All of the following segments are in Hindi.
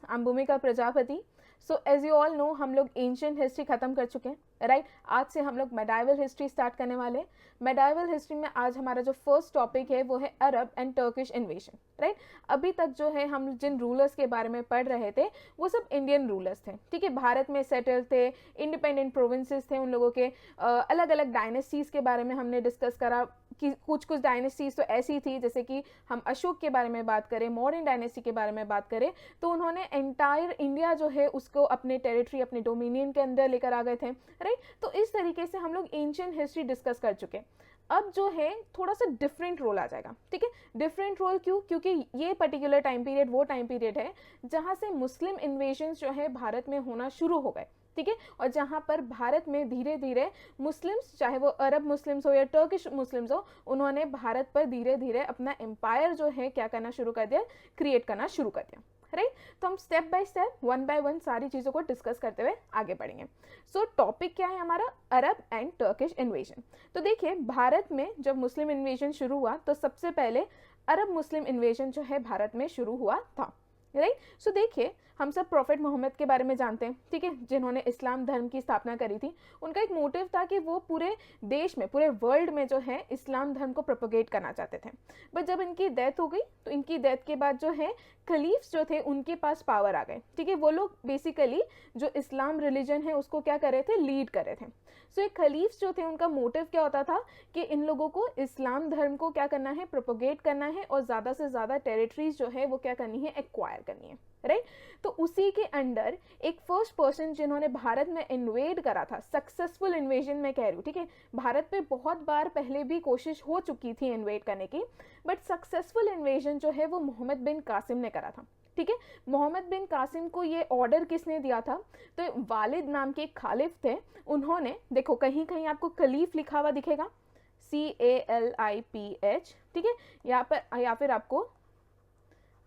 I am Bhumika Prajapati. So as you all know हम लोग एंशियंट हिस्ट्री खत्म कर चुके हैं, राइट। आज से हम लोग मेडाइवल हिस्ट्री स्टार्ट करने वाले हैं। मेडाइवल हिस्ट्री में आज हमारा जो फर्स्ट टॉपिक है वो है Arab and Turkish invasion, right. अभी तक जो है हम जिन रूलर्स के बारे में पढ़ रहे थे वो सब इंडियन रूलर्स थे, ठीक है। भारत में सेटल थे, इंडिपेंडेंट प्रोविंसेस थे, उन लोगों के अलग अलग डायनेस्टीज़ के बारे में हमने डिस्कस करा कि कुछ डायनेस्टीज तो ऐसी थी, जैसे कि हम अशोक के बारे में बात करें, मौर्यन डायनेस्टी के बारे में बात करें, तो उन्होंने एंटायर इंडिया जो है उसको अपने टेरिटरी, अपने डोमिनियन के अंदर लेकर आ गए थे, राइट। तो इस तरीके से हम लोग एंशियंट हिस्ट्री डिस्कस कर चुके। अब जो है थोड़ा सा डिफरेंट रोल आ जाएगा, ठीक है। डिफरेंट रोल क्यों? क्योंकि ये पर्टिकुलर टाइम पीरियड वो टाइम पीरियड है जहाँ से मुस्लिम इन्वेजन जो है भारत में होना शुरू हो गए, ठीक है। और जहाँ पर भारत में धीरे धीरे मुस्लिम्स, चाहे वो अरब मुस्लिम्स हो या टर्किश मुस्लिम्स हो, उन्होंने भारत पर धीरे धीरे अपना एम्पायर जो है क्या करना शुरू कर दिया, क्रिएट करना शुरू कर दिया, राइट। तो हम step by step, one by one सारी चीज़ों को डिस्कस करते हुए आगे बढ़ेंगे। सो टॉपिक क्या है हमारा? Arab and Turkish invasion. तो देखिए, भारत में जब मुस्लिम इन्वेजन शुरू हुआ तो सबसे पहले अरब मुस्लिम इन्वेजन जो है भारत में शुरू हुआ था, राइट। सो देखिए, हम सब प्रॉफिट मोहम्मद के बारे में जानते हैं, ठीक है, जिन्होंने इस्लाम धर्म की स्थापना करी थी। उनका एक मोटिव था कि वो पूरे देश में, पूरे वर्ल्ड में जो है इस्लाम धर्म को प्रोपोगेट करना चाहते थे। बट जब इनकी डेथ हो गई तो इनकी डेथ के बाद जो है खलीफ्स जो थे उनके पास पावर आ गए, ठीक है। वो लोग बेसिकली जो इस्लाम रिलीजन है उसको क्या कर रहे थे, लीड कर रहे थे। सो ये खलीफ्स जो थे उनका मोटिव क्या होता था कि इन लोगों को इस्लाम धर्म को क्या करना है, प्रोपोगेट करना है और ज़्यादा से ज़्यादा टेरिटरीज जो है वो क्या करनी है, एक्वायर करनी है, राइट। तो उसी के अंडर एक फर्स्ट पर्सन जिन्होंने भारत में इन्वेड करा था, सक्सेसफुल इन्वेजन में कह रही हूँ, ठीक है। भारत पे बहुत बार पहले भी कोशिश हो चुकी थी इन्वेड करने की, बट सक्सेसफुल इन्वेजन जो है वो मोहम्मद बिन कासिम ने करा था, ठीक है। मोहम्मद बिन कासिम को ये ऑर्डर किसने दिया था? तो वालिद नाम के एक खालिफ थे, उन्होंने, देखो कहीं कहीं आपको खलीफ लिखा हुआ दिखेगा, CALIPH, ठीक है, यहाँ पर, या फिर आपको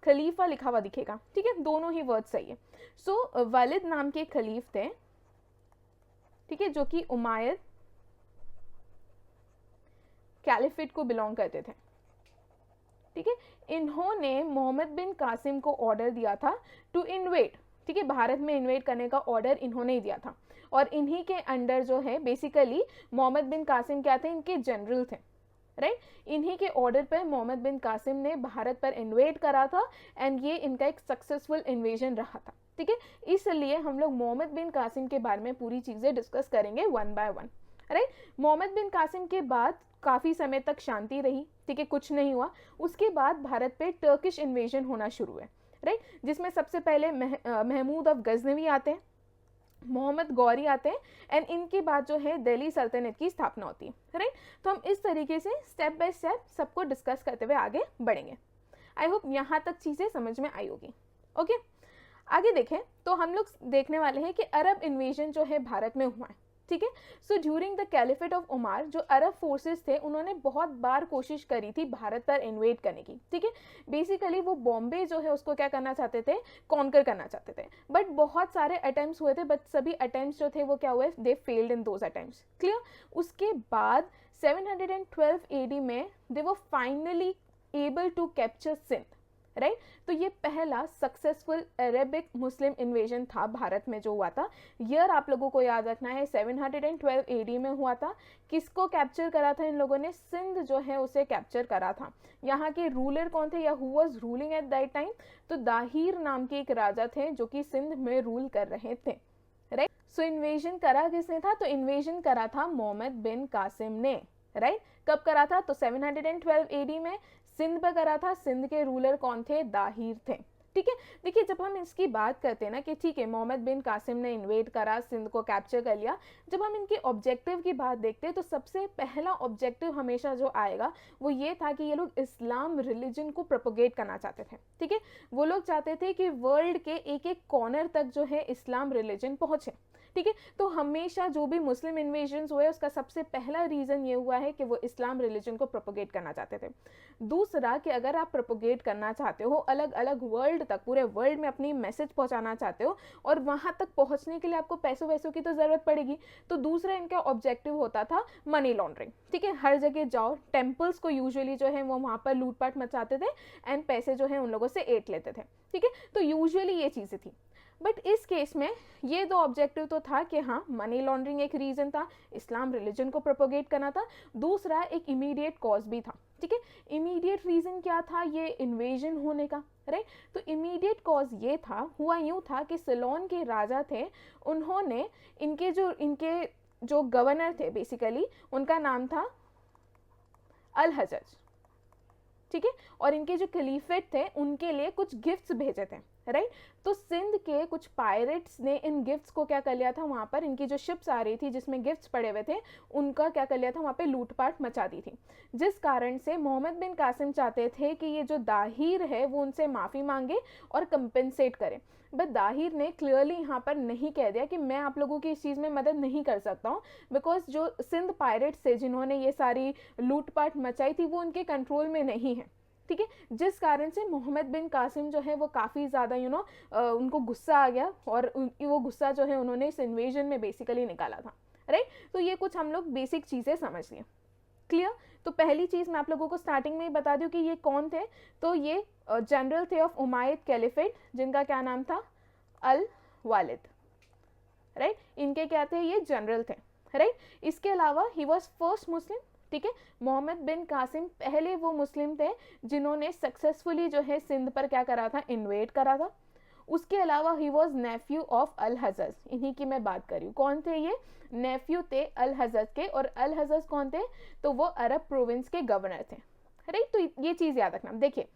खलीफा लिखा हुआ दिखेगा, ठीक है, दोनों ही वर्ड सही है। सो वालिद नाम के खलीफ थे, ठीक है, जो कि उमायद कैलिफेट को बिलोंग करते थे, ठीक है। इन्होंने मोहम्मद बिन कासिम को ऑर्डर दिया था टू इन्वेड, ठीक है, भारत में इन्वेड करने का ऑर्डर इन्होंने ही दिया था। और इन्हीं के अंडर जो है बेसिकली मोहम्मद बिन कासिम क्या थे, इनके जनरल थे, राइट। इन्हीं के ऑर्डर पर मोहम्मद बिन कासिम ने भारत पर इन्वेड करा था एंड ये इनका एक सक्सेसफुल इन्वेजन रहा था, ठीक है। इसलिए हम लोग मोहम्मद बिन कासिम के बारे में पूरी चीज़ें डिस्कस करेंगे one by one, right. Mohammad बिन कासिम के बाद काफ़ी समय तक शांति रही, ठीक है, कुछ नहीं हुआ। उसके बाद भारत पे टर्किश इन्वेजन होना शुरू है, राइट, जिसमें सबसे पहले महमूद ऑफ गजनवी आते हैं, मोहम्मद गौरी आते हैं एंड इनके बाद जो है दिल्ली सल्तनत की स्थापना होती है, राइट। तो हम इस तरीके से स्टेप बाय स्टेप सबको डिस्कस करते हुए आगे बढ़ेंगे। आई होप यहाँ तक चीज़ें समझ में आई होगी, ओके। आगे देखें तो हम लोग देखने वाले हैं कि अरब इन्वेजन जो है भारत में हुआ है, ठीक है। So during the caliphate of Umar जो अरब फोर्सेस थे उन्होंने बहुत बार कोशिश करी थी भारत पर इन्वेड करने की, ठीक है। बेसिकली वो बॉम्बे जो है उसको क्या करना चाहते थे, कॉन्कर करना चाहते थे। बट बहुत सारे अटेम्प्ट्स हुए थे, बट सभी अटेम्प्ट्स जो थे वो क्या हुए, they failed in those attempts, clear. उसके बाद 712 AD में they were finally able to capture Sindh, right. तो ये पहला सक्सेसफुल अरेबिक मुस्लिम इन्वेजन था भारत में जो हुआ था। ईयर आप लोगों को याद रखना है 712 AD में हुआ था। किसको कैप्चर करा था इन लोगों ने? सिंध जो है उसे कैप्चर करा था। यहाँ के रूलर कौन थे या who was ruling at that time? तो दाहिर नाम के एक राजा थे जो कि सिंध में रूल कर रहे थे, राइट। सो इन्वेजन करा किसने था? तो इन्वेजन करा था मोहम्मद बिन कासिम ने, राइट। कब करा था? तो 712 AD में सिंध पर करा था। सिंध के रूलर कौन थे? दाहिर थे, ठीक है। देखिए, जब हम इसकी बात करते हैं ना कि ठीक है मोहम्मद बिन कासिम ने इन्वेड करा, सिंध को कैप्चर कर लिया, जब हम इनके ऑब्जेक्टिव की बात देखते हैं तो सबसे पहला ऑब्जेक्टिव हमेशा जो आएगा वो ये था कि ये लोग इस्लाम रिलीजन को प्रोपोगेट करना चाहते थे, ठीक है। वो लोग चाहते थे कि वर्ल्ड के एक एक कॉर्नर तक जो है इस्लाम रिलीजन पहुंचे, ठीक है। तो हमेशा जो भी मुस्लिम इन्वेजन हुए उसका सबसे पहला रीज़न ये हुआ है कि वो इस्लाम रिलीजन को प्रोपोगेट करना चाहते थे। दूसरा कि अगर आप प्रोपोगेट करना चाहते हो अलग अलग वर्ल्ड तक, पूरे वर्ल्ड में अपनी मैसेज पहुंचाना चाहते हो और वहां तक पहुंचने के लिए आपको पैसों वैसों की तो ज़रूरत पड़ेगी। तो दूसरा इनका ऑब्जेक्टिव होता था मनी लॉन्ड्रिंग, ठीक है। हर जगह जाओ, टेम्पल्स को यूजुअली जो है वो वहाँ पर लूटपाट मचाते थे एंड पैसे जो है उन लोगों से ऐंठ लेते थे, ठीक है, तो यूजुअली ये चीज़ें थी। बट इस केस में ये दो ऑब्जेक्टिव तो था कि हाँ, मनी लॉन्ड्रिंग एक रीज़न था, इस्लाम रिलीजन को प्रोपोगेट करना था, दूसरा एक इमीडिएट कॉज भी था। ठीक है, इमीडिएट रीज़न क्या था, ये इन्वेजन होने का, राइट। तो इमीडिएट कॉज ये था, हुआ यूँ था कि सिलोन के राजा थे, उन्होंने इनके जो गवर्नर थे बेसिकली, उनका नाम था अल हज्जज, ठीक है, और इनके जो खलीफेट थे उनके लिए कुछ गिफ्ट्स भेजे थे, राइट। तो सिंध के कुछ पायरेट्स ने इन गिफ्ट्स को क्या कर लिया था, वहाँ पर इनकी जो शिप्स आ रही थी जिसमें गिफ्ट्स पड़े हुए थे, उनका क्या कर लिया था, वहाँ पे लूटपाट मचा दी थी, जिस कारण से मोहम्मद बिन कासिम चाहते थे कि ये जो दाहिर है वो उनसे माफ़ी मांगे और कंपेंसेट करे। बट दाहिर ने क्लियरली यहाँ पर नहीं कह दिया कि मैं आप लोगों की इस चीज़ में मदद नहीं कर सकता हूँ, बिकॉज जो सिंध पायरेट्स थे जिन्होंने ये सारी लूटपाट मचाई थी वो उनके कंट्रोल में नहीं है, ठीक है। जिस कारण से मोहम्मद बिन कासिम जो है वो काफ़ी ज़्यादा उनको गुस्सा आ गया और वो गुस्सा जो है उन्होंने इस इन्वेजन में बेसिकली निकाला था, राइट। तो ये कुछ हम लोग बेसिक चीज़ें समझ लिए, क्लियर। तो पहली चीज़ मैं आप लोगों को स्टार्टिंग में ही बता दूं कि ये कौन थे, तो ये जनरल थे ऑफ उमायद कैलिफेट, जिनका क्या नाम था, अल वालिद, राइट। इनके क्या थे, ये जनरल थे, राइट। इसके अलावा ही वॉज फर्स्ट मुस्लिम, ठीक है। मोहम्मद बिन कासिम पहले वो मुस्लिम थे जिन्होंने सक्सेसफुली जो है सिंध पर क्या करा था, इन्वेड करा था। उसके अलावा ही वॉज नेफ्यू ऑफ अल हज्जज, इन्हीं की मैं बात कर रही हूँ। कौन थे ये, नेफ्यू थे अल हज्जज के, और अल हज्जज कौन थे, तो वो अरब प्रोविंस के गवर्नर थे, राइट। तो ये चीज़ याद रखना। देखिए,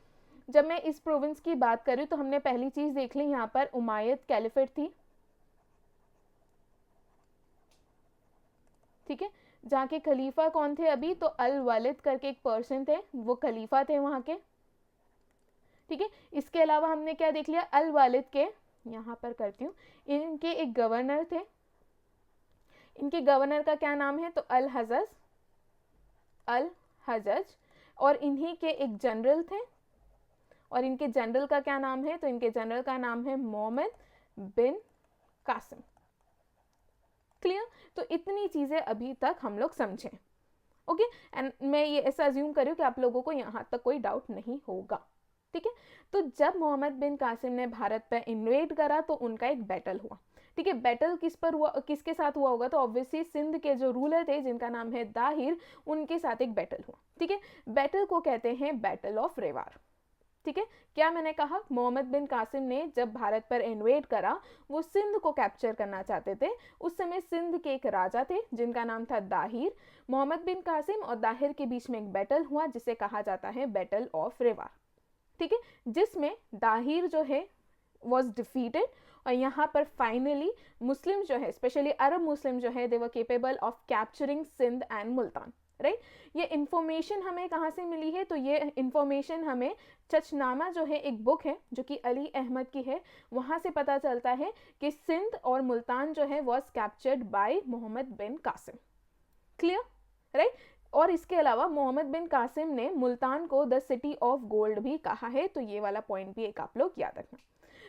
जब मैं इस प्रोविंस की बात कर रही हूँ तो हमने पहली चीज़ देख ली, यहाँ पर उमायद कैलिफेट थी, ठीक है, जहाँ के खलीफा कौन थे अभी, तो अल वालिद करके एक पर्सन थे, वो खलीफा थे वहाँ के, ठीक है। इसके अलावा हमने क्या देख लिया, अल वालिद के, यहाँ पर करती हूँ, इनके एक गवर्नर थे, इनके गवर्नर का क्या नाम है, तो अल हज्जज, और इन्हीं के एक जनरल थे, और इनके जनरल का क्या नाम है, तो इनके जनरल का नाम है मोहम्मद बिन कासिम, क्लियर। तो इतनी चीज़ें अभी तक हम लोग समझें, ओके। एंड मैं ये ऐसा अज्यूम कर रही हूँ कि आप लोगों को यहाँ तक कोई डाउट नहीं होगा, ठीक है। तो जब मोहम्मद बिन कासिम ने भारत पर इन्वेड करा तो उनका एक बैटल हुआ, ठीक है। बैटल किस पर हुआ, किसके साथ हुआ होगा, तो ऑब्वियसली सिंध के जो रूलर थे जिनका नाम है दाहिर, उनके साथ एक बैटल हुआ, ठीक है। बैटल को कहते हैं बैटल ऑफ रेवार, ठीक है। क्या मैंने कहा, मोहम्मद बिन कासिम ने जब भारत पर इन्वेड करा, वो सिंध को कैप्चर करना चाहते थे। उस समय सिंध के एक राजा थे जिनका नाम था दाहिर। मोहम्मद बिन कासिम और दाहिर के बीच में एक बैटल हुआ जिसे कहा जाता है बैटल ऑफ रेवार, ठीक है, जिसमें दाहिर जो है वॉज डिफीटेड, और यहाँ पर फाइनली मुस्लिम जो है, स्पेशली अरब मुस्लिम जो है, they were capable of capturing Sindh and Multan, right. ये इंफॉर्मेशन हमें कहाँ से मिली है, तो ये इंफॉर्मेशन हमें चचनामा जो है एक बुक है जो कि अली अहमद की है, वहाँ से पता चलता है कि सिंध और मुल्तान जो है was captured by Muhammad bin Qasim, clear, right. और इसके अलावा मोहम्मद बिन कासिम ने मुल्तान को द सिटी ऑफ गोल्ड भी कहा है, तो ये वाला पॉइंट भी एक आप लोग याद रखना।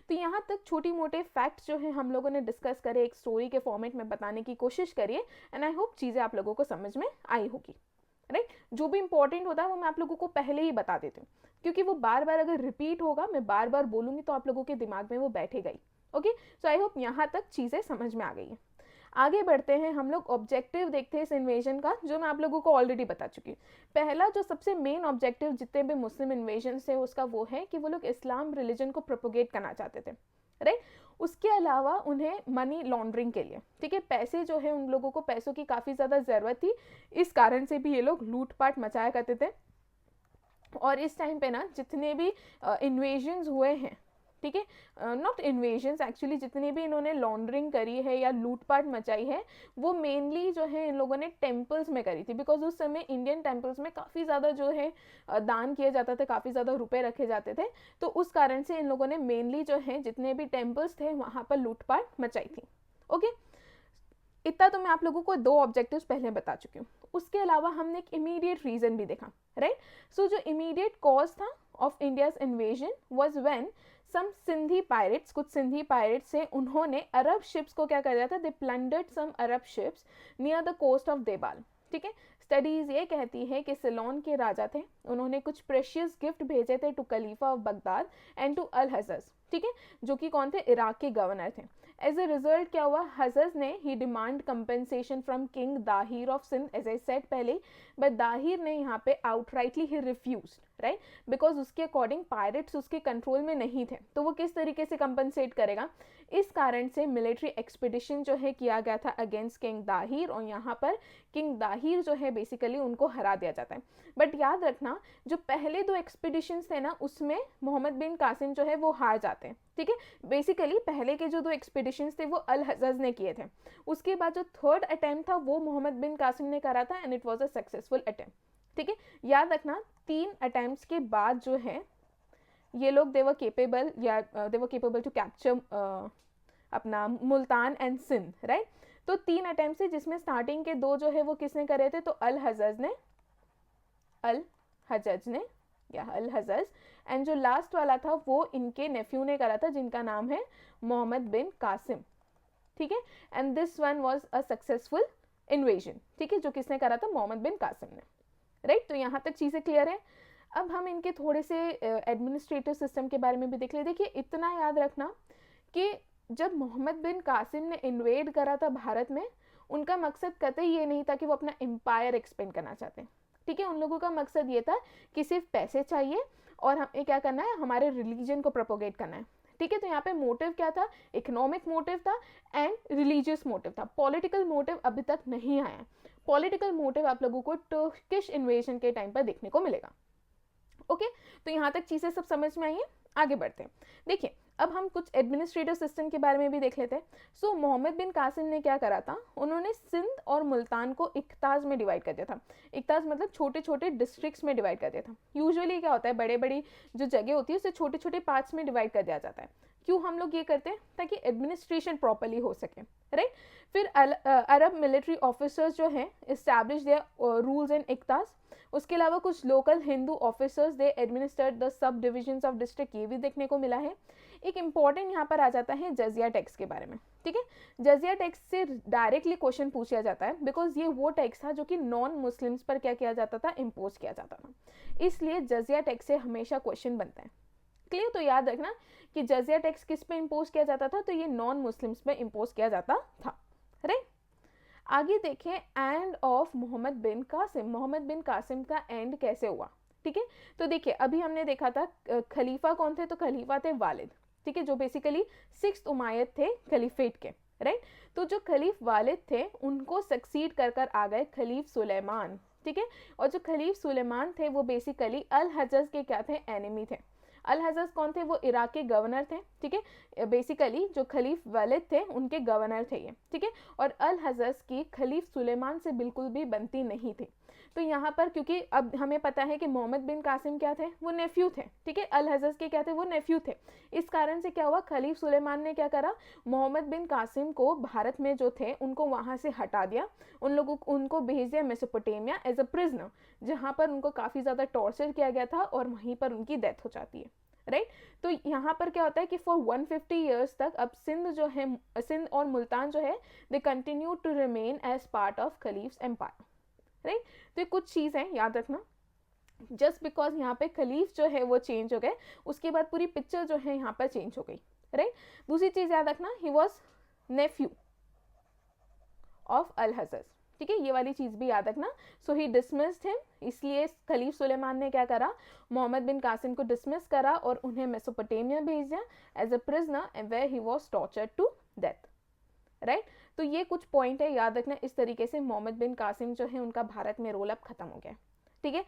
तो यहाँ तक छोटी मोटे फैक्ट्स जो है हम लोगों ने डिस्कस करे, एक स्टोरी के फॉर्मेट में बताने की कोशिश करिए, एंड आई होप चीज़ें आप लोगों को समझ में आई होगी, राइट। जो भी इंपॉर्टेंट होता है वो मैं आप लोगों को पहले ही बता देती हूँ, क्योंकि वो बार बार अगर रिपीट होगा, मैं बार बार बोलूँगी तो आप लोगों के दिमाग में वो बैठेगा ही, ओके। सो आई होप यहाँ तक चीज़ें समझ में आ गई है। आगे बढ़ते हैं, हम लोग ऑब्जेक्टिव देखते हैं इस इन्वेजन का, जो मैं आप लोगों को ऑलरेडी बता चुकी हूँ। पहला जो सबसे मेन ऑब्जेक्टिव जितने भी मुस्लिम इन्वेजन है उसका वो है कि वो लोग इस्लाम रिलीजन को प्रोपोगेट करना चाहते थे, राइट। उसके अलावा उन्हें मनी लॉन्ड्रिंग के लिए, ठीक है, पैसे जो है, उन लोगों को पैसों की काफ़ी ज़्यादा ज़रूरत थी, इस कारण से भी ये लोग लूटपाट मचाया करते थे। और इस टाइम पे ना जितने भी इन्वेजन्स हुए हैं, ठीक है, नॉट इन्वेजन्स एक्चुअली, जितनी भी इन्होंने लॉन्ड्रिंग करी है या लूटपाट मचाई है, वो मेनली जो है इन लोगों ने टेम्पल्स में करी थी, बिकॉज उस समय इंडियन टेम्पल्स में काफ़ी ज़्यादा जो है दान किए जाते थे, काफ़ी ज़्यादा रुपए रखे जाते थे, तो उस कारण से इन लोगों ने मेनली जो है जितने भी टेम्पल्स थे वहाँ पर लूटपाट मचाई थी, ओके। इतना तो मैं आप लोगों को दो ऑब्जेक्टिव्स पहले बता चुकी हूँ। उसके अलावा हमने एक इमीडिएट रीज़न भी देखा, राइट। सो जो इमीडिएट कॉज था of India's invasion was when some Sindhi pirates, कुछ सिंधी पायरेट्स से उन्होंने अरब शिप्स को क्या कर दिया था, they plundered some Arab ships near the coast of Debal, ठीक है। स्टडीज़ ये कहती है कि सिलोन के राजा थे, उन्होंने कुछ प्रेशियस गिफ्ट भेजे थे to Khalifa of Baghdad and to al Hajjaj, ठीक है, जो कि कौन थे, इराक के गवर्नर थे। एज ए रिजल्ट क्या हुआ, हजज ने he demand compensation from king Dahir of Sindh, as I said पहले, बट दाहिर ने यहाँ पे आउटराइटली ही रिफ्यूज, राइट, बिकॉज उसके अकॉर्डिंग पायरेट्स उसके कंट्रोल में नहीं थे, तो वो किस तरीके से कंपनसेट करेगा। इस कारण से मिलिट्री एक्सपीडिशन जो है किया गया था अगेंस्ट किंग दाहिर, और यहाँ पर किंग दाहिर जो है बेसिकली उनको हरा दिया जाता है। बट याद रखना, जो पहले 2 एक्सपीडिशंस थे ना, उसमें मोहम्मद बिन कासिम जो है वो हार जाते हैं, ठीक है। बेसिकली पहले के जो 2 एक्सपीडिशंस थे वो अल हजज ने किए थे, उसके बाद जो 3rd अटेम्प्ट था वो मोहम्मद बिन कासिम ने करा था, and it was a successful attempt, ठीक है। याद रखना 3 अटेम्प्ट्स के बाद जो है ये लोग दे वर केपेबल टू कैप्चर अपना मुल्तान एंड सिंध, राइट। तो 3 अटेम्प्ट है, जिसमें स्टार्टिंग के 2 जो है वो किसने करे थे, तो अल हजज ने, एंड जो लास्ट वाला था वो इनके नेफ्यू ने करा था, जिनका नाम है मोहम्मद बिन कासिम, ठीक है। And this one was a successful invasion, ठीक है, जो किसने करा था, मोहम्मद बिन कासिम ने, राइट। तो यहाँ तक चीज़ें क्लियर है। अब हम इनके थोड़े से एडमिनिस्ट्रेटिव सिस्टम के बारे में भी देख ले। देखिए इतना याद रखना कि जब मोहम्मद बिन कासिम ने इन्वेड करा था भारत में, उनका मकसद कतई ये नहीं था कि वो अपना एम्पायर एक्सपेंड करना चाहते हैं, ठीक है। उन लोगों का मकसद ये था कि सिर्फ पैसे चाहिए और हमें क्या करना है, हमारे रिलीजन को प्रोपोगेट करना है, ठीक है। तो यहाँ पे मोटिव क्या था, इकोनॉमिक मोटिव था एंड रिलीजियस मोटिव था। पॉलिटिकल मोटिव अभी तक नहीं आया। पॉलिटिकल मोटिव आप लोगों को टर्किश इन्वेजन के टाइम पर देखने को मिलेगा। ओके, तो यहाँ तक चीज़ें सब समझ में आई हैं। आगे बढ़ते हैं। देखिए अब हम कुछ एडमिनिस्ट्रेटिव सिस्टम के बारे में भी देख लेते हैं। सो मोहम्मद बिन कासिम ने क्या करा था, उन्होंने सिंध और मुल्तान को इक्ताज में डिवाइड कर दिया था। इक्ताज मतलब छोटे छोटे डिस्ट्रिक्ट्स में डिवाइड कर दिया था। यूजुअली क्या होता है, बड़े बड़ी जो जगह होती है उसे छोटे छोटे पार्ट्स में डिवाइड कर दिया जाता है। क्यों हम लोग ये करते हैं, ताकि एडमिनिस्ट्रेशन प्रॉपरली हो सके, राइट। फिर अरब मिलिट्री ऑफिसर्स जो हैं इस्टेब्लिश देयर रूल्स एंड इक्ताज। उसके अलावा कुछ local Hindu officers they administered the sub divisions of district, ये भी देखने को मिला है। एक इंपॉर्टेंट यहाँ पर आ जाता है जजिया टैक्स के बारे में, ठीक है। जजिया टैक्स से डायरेक्टली क्वेश्चन पूछा जाता है, बिकॉज ये वो टैक्स था जो कि नॉन मुस्लिम्स पर क्या किया जाता था, इम्पोज किया जाता था। इसलिए जजिया टैक्स से हमेशा क्वेश्चन बनता है। क्लियर, तो याद रखना कि जजिया टैक्स किस पे इम्पोज किया जाता था, तो ये नॉन मुस्लिम्स पे इम्पोज किया जाता था, राइट। आगे देखें एंड ऑफ मोहम्मद बिन कासिम। मोहम्मद बिन कासिम का एंड कैसे हुआ, ठीक है। तो देखिए अभी हमने देखा था खलीफा कौन थे, तो खलीफा थे वालिद, ठीक है, जो बेसिकली 6th उमायद थे खलीफेट के, राइट। तो जो खलीफ वालिद थे उनको सक्सीड कर कर आ गए खलीफ सुलेमान, ठीक है। और जो खलीफ सुलेमान थे वो बेसिकली अल हजज के क्या थे, एनिमी थे। अल हजज कौन थे, वो इराक के गवर्नर थे, ठीक है। बेसिकली जो खलीफ वालिद थे उनके गवर्नर थे ये, ठीक है। और अल हजज की खलीफ सुलेमान से बिल्कुल भी बनती नहीं थी। तो यहाँ पर क्योंकि अब हमें पता है कि मोहम्मद बिन कासिम क्या थे, वो नेफ्यू थे, ठीक है। अल हजज के क्या थे, वो नेफ्यू थे। इस कारण से क्या हुआ, खलीफ सुलेमान ने क्या करा, मोहम्मद बिन कासिम को भारत में जो थे उनको वहाँ से हटा दिया, उनको भेज दिया मेसोपोटामिया एज अ प्रिजनर, जहाँ पर उनको काफ़ी ज़्यादा टॉर्चर किया गया था और वहीं पर उनकी डेथ हो जाती है, राइट। तो यहाँ पर क्या होता है कि फॉर 150 ईयर्स तक अब सिंध जो है, सिंध और मुल्तान जो है, they continue to remain as part of caliph's empire, right. तो ये कुछ चीज़ है याद रखना। जस्ट बिकॉज यहाँ पे खलीफ जो है वो चेंज हो गए, उसके बाद पूरी पिक्चर जो है यहाँ पर चेंज हो गई, राइट। दूसरी चीज़ याद रखना, ही वॉज नेफ्यू ऑफ अल हजज, ठीक है, ये वाली चीज़ भी याद रखना। सो ही डिसमिस्ड हिम, इसलिए खलीफ सुलेमान ने क्या करा, मोहम्मद बिन कासिम को डिसमिस करा और उन्हें मेसोपोटामिया भेज दिया as a prisoner and where he was tortured to death, right. तो ये कुछ पॉइंट है याद रखना। इस तरीके से मोहम्मद बिन कासिम जो है उनका भारत में रोल अब खत्म हो गया, ठीक है।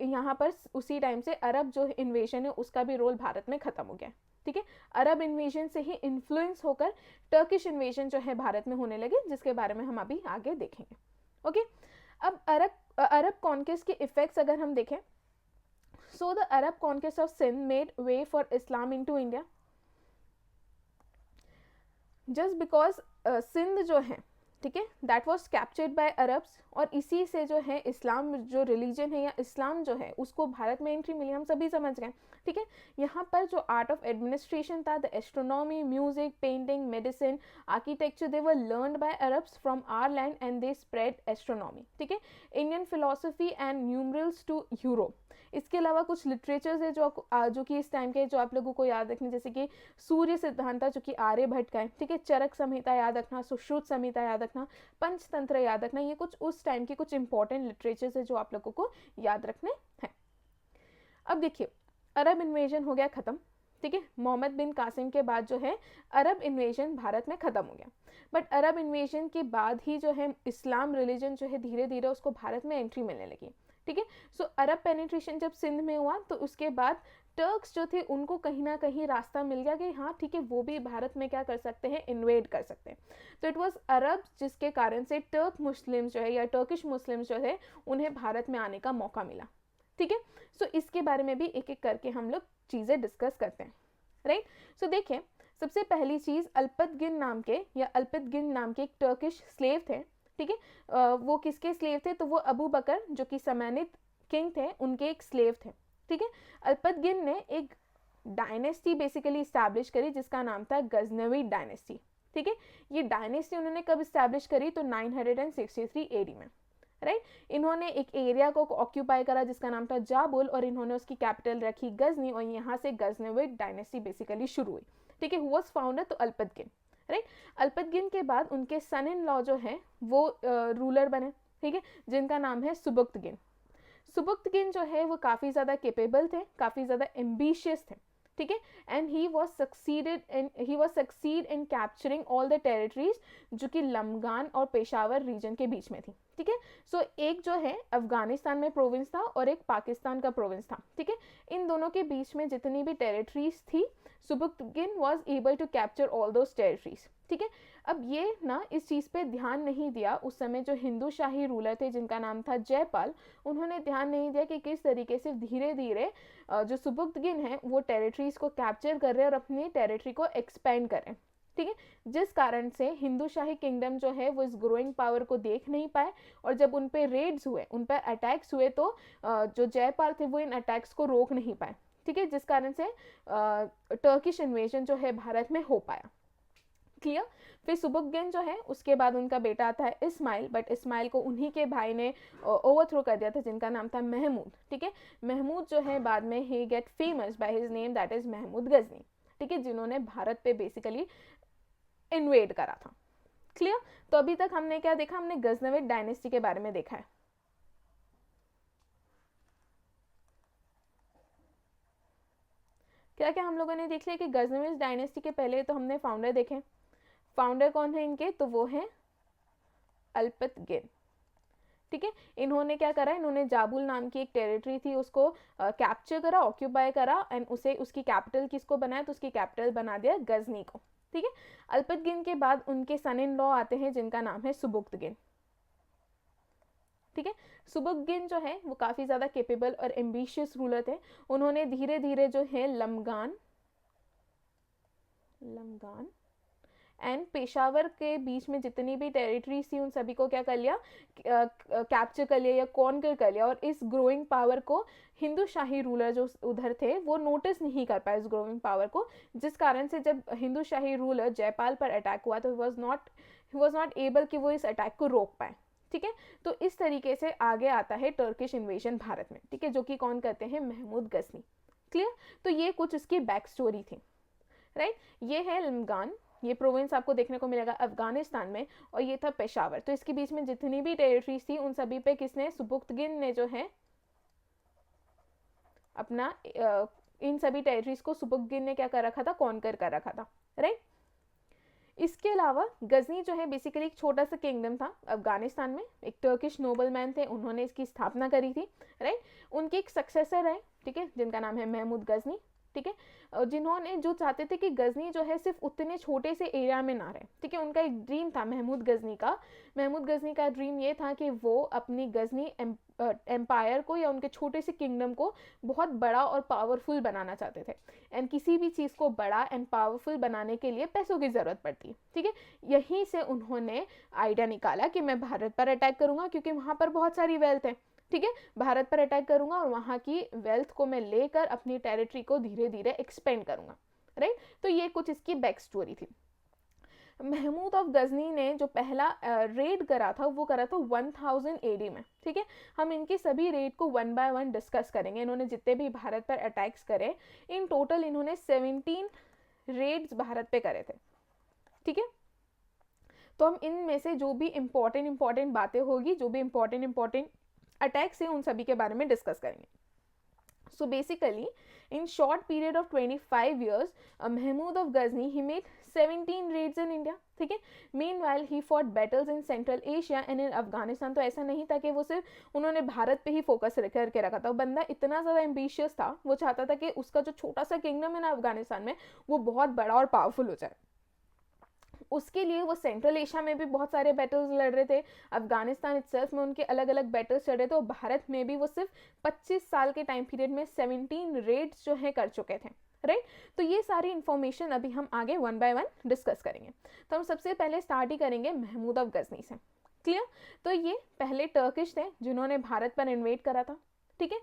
यहाँ पर उसी टाइम से अरब जो इन्वेजन है उसका भी रोल भारत में खत्म हो गया, ठीक है। अरब इन्वेजन से ही इन्फ्लुएंस होकर टर्किश इन्वेजन जो है भारत में होने लगे, जिसके बारे में हम अभी आगे देखेंगे, ओके। अब अरब कॉन्क्वेस्ट के इफेक्ट्स अगर हम देखें, so the Arab conquest of Sindh made way for Islam into India. Just because Sindh जो है, ठीक है, that was captured by Arabs, और इसी से जो है इस्लाम जो रिलीजन है या इस्लाम जो है उसको भारत में एंट्री मिली, हम सभी समझ गए। ठीक है, यहाँ पर जो आर्ट ऑफ एडमिनिस्ट्रेशन था, the astronomy, music, painting, medicine, architecture, they were learned by Arabs from our land and they spread astronomy. ठीक है, Indian philosophy and numerals to Europe. इसके अलावा कुछ लिटरेचर्स है जो कि इस टाइम के जो आप लोगों को याद रखने, जैसे कि सूर्य सिद्धांत जो कि आर्यभट्ट का है। ठीक है, चरक संहिता याद रखना, सुश्रुत संहिता याद रखना, पंचतंत्र याद रखना, ये कुछ उस टाइम के कुछ इंपॉर्टेंट लिटरेचर्स है जो आप लोगों को याद रखने हैं। अब देखिए, अरब इन्वेजन हो गया खत्म। ठीक है, मोहम्मद बिन कासिम के बाद जो है अरब इन्वेजन भारत में खत्म हो गया। बट अरब इन्वेजन के बाद ही जो है इस्लाम रिलीजन जो है धीरे धीरे उसको भारत में एंट्री मिलने लगी। ठीक है, सो अरब पेनिट्रेशन जब सिंध में हुआ तो उसके बाद टर्क्स जो थे उनको कहीं ना कहीं रास्ता मिल गया कि हाँ ठीक है, वो भी भारत में क्या कर सकते हैं, इन्वेड कर सकते हैं। तो इट वाज अरब, जिसके कारण से टर्क मुस्लिम्स जो है या टर्किश मुस्लिम्स जो है उन्हें भारत में आने का मौका मिला। ठीक है, सो इसके बारे में भी एक एक करके हम लोग चीज़ें डिस्कस करते हैं। राइट, सो देखिए, सबसे पहली चीज़, अल्पतगिन नाम के एक टर्किश स्लेव थे। ठीक है, वो किसके स्लेव थे, तो वो अबू बकर जो कि समैनिद किंग थे उनके एक स्लेव थे। ठीक है, अल्पतगिन ने एक डायनेस्टी बेसिकली इस्टेब्लिश करी जिसका नाम था गजनवी डायनेस्टी। ठीक है, ये डायनेस्टी उन्होंने कब इस्टेब्लिश करी, तो 963 एडी में। राइट, इन्होंने एक एरिया को ऑक्यूपाई करा जिसका नाम था जाबुल, और इन्होंने उसकी कैपिटल रखी गजनी, और यहाँ से गजनवी डायनेस्टी बेसिकली शुरू हुई। ठीक है, हु वाज फाउंडर, तो अल्पतगिन। राइट, अल्पतगिन के बाद उनके सन इन लॉ जो है वो रूलर बने। ठीक है, जिनका नाम है सुबुक्तगिन। सुबुक्तगिन जो है वो काफ़ी ज़्यादा केपेबल थे, काफ़ी ज़्यादा एम्बिशियस थे। ठीक है, and he was succeed in capturing all the territories जो कि लमगान और पेशावर रीजन के बीच में थी। ठीक है, सो एक जो है अफगानिस्तान में प्रोविंस था और एक पाकिस्तान का प्रोविंस था। ठीक है, इन दोनों के बीच में जितनी भी टेरिटरीज थी, Sabuktigin was able to capture all those territories. ठीक है, अब ये ना इस चीज़ पे ध्यान नहीं दिया, उस समय जो हिंदू शाही रूलर थे जिनका नाम था जयपाल, उन्होंने ध्यान नहीं दिया कि किस तरीके से धीरे धीरे जो सुबुक्तगिन है वो टेरिटरीज को कैप्चर कर रहे हैं और अपनी टेरिटरी को एक्सपेंड कर रहे हैं। ठीक है, जिस कारण से हिंदू शाही किंगडम जो है वो इस ग्रोइंग पावर को देख नहीं पाए, और जब उन पे रेड्स हुए, उन पर अटैक्स हुए, तो जो जयपाल थे वो इन अटैक्स को रोक नहीं पाए। ठीक है, जिस कारण से टर्किश इन्वेजन जो है भारत में हो पाया। क्लियर, फिर सुबुक्तगिन जो है उसके बाद उनका बेटा आता है इस्माइल, बट इस्माइल को उन्हीं के भाई ने ओवरथ्रो कर दिया था जिनका नाम था महमूद। ठीक है, महमूद जो है बाद में he get famous by his name, that is Mahmud Ghazni. ठीक है, जिन्होंने भारत पे बेसिकली इन्वेड करा था। क्लियर, तो अभी तक हमने क्या देखा, हमने गजनविद डायनेस्टी के बारे में देखा है। क्या क्या हम लोगों ने देख लिया कि गजनविद डायनेस्टी के पहले तो हमने फाउंडर देखे। फाउंडर कौन है इनके, तो वो है अल्पतगिन। ठीक है, इन्होंने क्या करा, इन्होंने जाबुल नाम की एक टेरिटरी थी उसको कैप्चर करा, ऑक्यूपाई करा, एंड उसे उसकी कैपिटल किसको बनाया, तो उसकी कैपिटल बना दिया गजनी को। ठीक है, अल्पतगिन के बाद उनके सन इन लॉ आते हैं जिनका नाम है सुबुक्तगिन। ठीक है, सुबुक्तगिन जो है वो काफ़ी ज़्यादा केपेबल और एम्बिशियस रूलर थे। उन्होंने धीरे धीरे जो है लमगान एंड पेशावर के बीच में जितनी भी टेरिटरीज थी उन सभी को क्या कर लिया, कैप्चर कर लिया या कॉन्कर कर लिया, और इस ग्रोइंग पावर को हिंदू शाही रूलर जो उधर थे वो नोटिस नहीं कर पाए इस ग्रोइंग पावर को, जिस कारण से जब हिंदू शाही रूलर जयपाल पर अटैक हुआ तो ही वॉज नॉट एबल कि वो इस अटैक को रोक पाए। ठीक है, तो इस तरीके से आगे आता है टर्किश इन्वेजन भारत में। ठीक है, जो कि कौन करते हैं, महमूद गजनी। क्लियर, तो ये कुछ इसकी बैक स्टोरी थी। राइट, ये है लमगान, ये प्रोविंस आपको देखने को मिलेगा अफगानिस्तान में, और ये था पेशावर। तो इसके बीच में जितनी भी टेरिटरीज थी उन सभी पे किसने, सुबुक्तगिन ने जो है अपना इन सभी टेरिटरीज को सुबुक्तगिन ने क्या कर रखा था, कॉन्कर कर रखा था। राइट, इसके अलावा गजनी जो है बेसिकली एक छोटा सा किंगडम था अफगानिस्तान में, एक टर्किश नोबलमैन थे, उन्होंने इसकी स्थापना करी थी। राइट, उनके एक सक्सेसर है, ठीक है, जिनका नाम है महमूद गजनी। ठीक है, जिन्होंने जो चाहते थे कि गजनी जो है सिर्फ उतने छोटे से एरिया में ना रहे, ठीक है। उनका एक ड्रीम था महमूद गजनी का ड्रीम ये था कि वो अपनी गजनी एम्पायर को या उनके छोटे से किंगडम को बहुत बड़ा और पावरफुल बनाना चाहते थे। एंड किसी भी चीज़ को बड़ा एंड पावरफुल बनाने के लिए पैसों की ज़रूरत पड़ती है, ठीक है। यहीं से उन्होंने आइडिया निकाला कि मैं भारत पर अटैक करूँगा क्योंकि वहाँ पर बहुत सारी वेल्थ है, ठीक है। भारत पर अटैक करूंगा और वहाँ की वेल्थ को मैं लेकर अपनी टेरिटरी को धीरे धीरे एक्सपेंड करूंगा, राइट। तो ये कुछ इसकी बैक स्टोरी थी। महमूद ऑफ गजनी ने जो पहला रेड करा था वो करा था 1000 AD में, ठीक है। हम इनके सभी रेड को 1 by 1 डिस्कस करेंगे। इन्होंने जितने भी भारत पर अटैक्स करे, इन टोटल इन्होंने 17 रेड्स भारत पे करे थे, ठीक है। तो हम इनमें से जो भी इंपॉर्टेंट बातें होगी, जो भी इंपॉर्टेंट अटैक्स हैं, उन सभी के बारे में डिस्कस करेंगे। So basically in short period of 25 years Mahmud of Ghazni he made 17 raids in India, ठीक है। Meanwhile he fought battles in central Asia and in Afghanistan. तो ऐसा नहीं था कि वो सिर्फ उन्होंने भारत पे ही फोकस करके रखा था। बंदा इतना ज़्यादा एम्बिशियस था, वो चाहता था कि उसका जो छोटा सा किंगडम है ना अफगानिस्तान में, वो बहुत बड़ा और पावरफुल हो जाए। उसके लिए वो सेंट्रल एशिया में भी बहुत सारे बैटल्स लड़ रहे थे, अफगानिस्तान इटसेल्फ में उनके अलग अलग बैटल्स चल रहे थे, और भारत में भी वो सिर्फ 25 साल के टाइम पीरियड में 17 रेड्स जो है कर चुके थे, राइट। तो ये सारी इंफॉर्मेशन अभी हम आगे 1 by 1 डिस्कस करेंगे। तो हम सबसे पहले स्टार्ट ही करेंगे महमूद ऑफ गजनी से, क्लियर। तो ये पहले टर्किश थे जिन्होंने भारत पर इन्वेड करा था, ठीक है।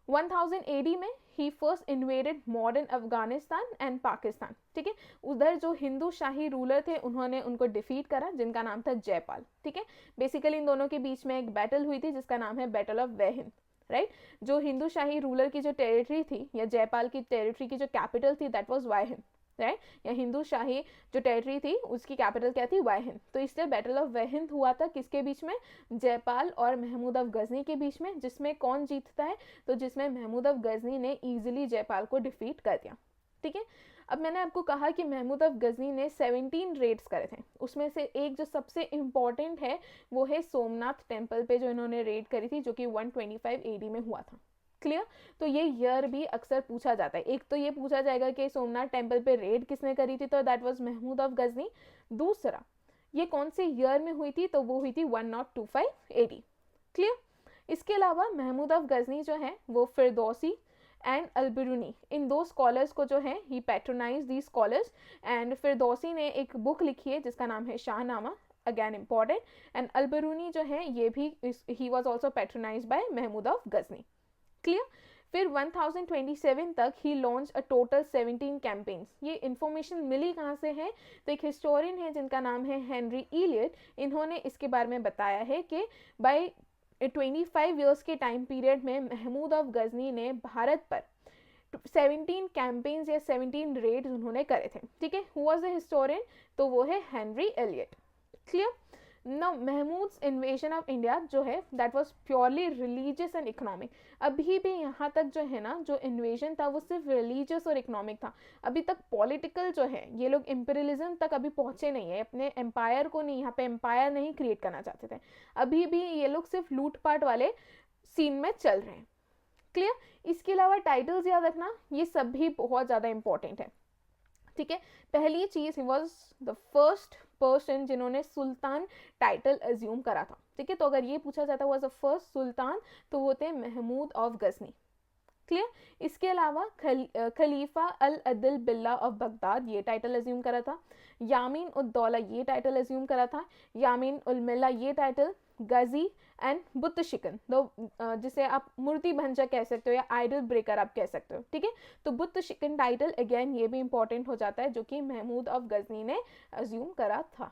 1000 AD में he first invaded modern Afghanistan and Pakistan, ठीक है। उधर जो हिंदू शाही रूलर थे उन्होंने उनको डिफीट करा, जिनका नाम था जयपाल, ठीक है। बेसिकली इन दोनों के बीच में एक बैटल हुई थी जिसका नाम है बैटल ऑफ वेहिंद, राइट। जो हिंदू शाही रूलर की जो टेरिटरी थी या जयपाल की टेरिटरी की जो कैपिटल थी दैट वाज वाहिंद, राइट। या हिंदू शाही जो टेरिटरी थी उसकी कैपिटल क्या थी, वाहिंद। तो इसलिए बैटल ऑफ वाहिंद हुआ था किसके बीच में, जयपाल और महमूद ऑफ गजनी के बीच में, जिसमें कौन जीतता है, तो जिसमें महमूद ऑफ गजनी ने इजीली जयपाल को डिफीट कर दिया, ठीक है। अब मैंने आपको कहा कि महमूद ऑफ गजनी ने 17 रेड्स करे थे, उसमें से एक जो सबसे इम्पॉर्टेंट है वो है सोमनाथ टेम्पल पे जो इन्होंने रेड करी थी, जो कि 125 AD में हुआ था, क्लियर। तो ये ईयर भी अक्सर पूछा जाता है। एक तो ये पूछा जाएगा कि सोमनाथ टेम्पल पे रेड किसने करी थी, तो that was Mahmud of Ghazni. दूसरा, ये कौन से ईयर में हुई थी, तो वो हुई थी 1025 AD, क्लियर। इसके अलावा महमूद ऑफ गजनी जो है वो फिरदौसी एंड अलबरूनी, इन दो स्कॉलर्स को जो है he patronize the scholars. And Firdausi ने एक बुक लिखी है जिसका नाम है Shahnama, again important. And Alberuni जो है ये भी he was also patronize by Mahmud of Ghazni, clear. फिर 1027 तक he launch a total 17 campaigns. ये इन्फॉर्मेशन मिली कहाँ से है, तो एक हिस्टोरियन है जिनका नाम है हेनरी इलियट, इन्होंने इसके बारे में बताया है कि बाय 25 ईयर्स के टाइम पीरियड में महमूद ऑफ गजनी ने भारत पर 17 कैंपेन्स या 17 रेड्स उन्होंने करे थे, ठीक है। हु वाज द हिस्टोरियन, तो वो है Henry Elliot, clear. Now Mahmud's invasion of India जो है that was purely religious and economic. अभी भी यहाँ तक जो है ना जो इन्वेजन था वो सिर्फ रिलीजियस और इकोनॉमिक था। अभी तक पॉलिटिकल जो है ये लोग इम्पीरियलिज्म तक अभी पहुँचे नहीं है, अपने एम्पायर को नहीं, यहाँ पे एम्पायर नहीं क्रिएट करना चाहते थे। अभी भी ये लोग सिर्फ लूटपाट वाले सीन में चल रहे हैं, क्लियर। इसके अलावा टाइटल्स याद रखना, ये सब भी बहुत ज़्यादा इंपॉर्टेंट है, ठीक है। पहली चीज, ही वॉज द फर्स्ट पर्सन जिन्होंने सुल्तान टाइटल अज्यूम करा था, ठीक है। तो अगर ये पूछा जाता वॉज द फर्स्ट सुल्तान, तो वो थे महमूद ऑफ गजनी, क्लियर। इसके अलावा खलीफा अल अदिल बिल्ला ऑफ बगदाद ये टाइटल अज्यूम करा था। यामीन उद्दौला ये टाइटल अज्यूम करा था। यामीन उल मिल्ला ये टाइटल। गजी एंड बुत शिकन, जिसे आप मूर्ति भंजक कह सकते हो या आइडल ब्रेकर आप कह सकते हो, ठीक है। तो बुत शिकन टाइटल अगेन ये भी इंपॉर्टेंट हो जाता है, जो कि महमूद ऑफ गजनी ने अज्यूम करा था,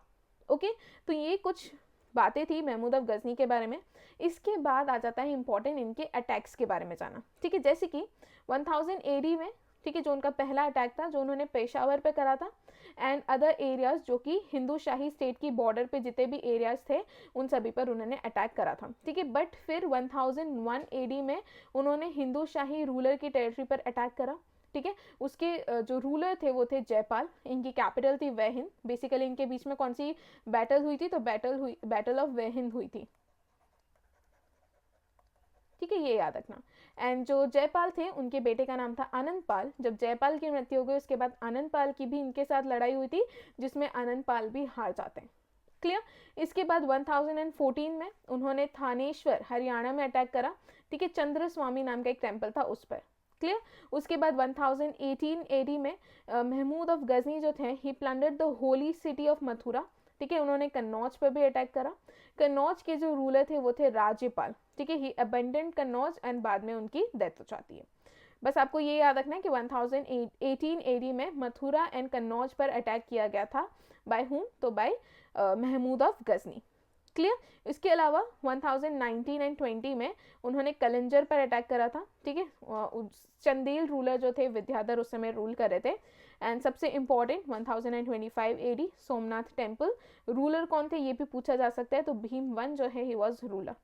ओके। तो ये कुछ बातें थी महमूद ऑफ गजनी के बारे में। इसके बाद आ जाता है इंपॉर्टेंट इनके अटैक्स के बारे में जाना, ठीक है। जैसे कि 1000 AD में, ठीक है, जो उनका पहला अटैक था जो उन्होंने पेशावर पे करा था, एंड अदर एरियाज जो कि हिंदू शाही स्टेट की बॉर्डर पे जितने भी एरियाज थे उन सभी पर उन्होंने अटैक करा था, ठीक है। बट फिर 1001 AD में उन्होंने हिंदू शाही रूलर की टेरिटरी पर अटैक करा, ठीक है। उसके जो रूलर थे वो थे जयपाल, इनकी कैपिटल थी वेहिंद। बेसिकली इनके बीच में कौन सी बैटल हुई थी, तो बैटल ऑफ वेहिंद हुई थी, ठीक है, ये याद रखना। एंड जो जयपाल थे उनके बेटे का नाम था आनंदपाल। जब जयपाल की मृत्यु हो गई उसके बाद आनंदपाल की भी इनके साथ लड़ाई हुई थी, जिसमें आनंदपाल भी हार जाते हैं। क्लियर। इसके बाद 1014 में उन्होंने थानेश्वर हरियाणा में अटैक करा, ठीक है, चंद्र स्वामी नाम का एक टेम्पल था उस पर। क्लियर। उसके बाद 1018 AD में महमूद ऑफ गजनी जो थे, he plundered the holy city of Mathura, ठीक है, उन्होंने कन्नौज पर भी अटैक करा। कन्नौज के जो रूलर थे वो थे राज्यपाल, ठीक है, ही अबेंडेंड कन्नौज एंड बाद में उनकी डेथ हो जाती है। बस आपको ये याद रखना है कि 1018 AD में मथुरा एंड कन्नौज पर अटैक किया गया था। By whom? तो by Mahmud of Ghazni. Clear. इसके अलावा 1019 एंड 20 में उन्होंने कलिंजर पर अटैक करा था, ठीक है, चंदेल रूलर जो थे विद्याधर उस समय रूल कर रहे थे। एंड सबसे important 1025 AD Somnath temple, ruler कौन थे ये भी पूछा जा सकता है, तो भीम वन जो है ही वॉज रूलर।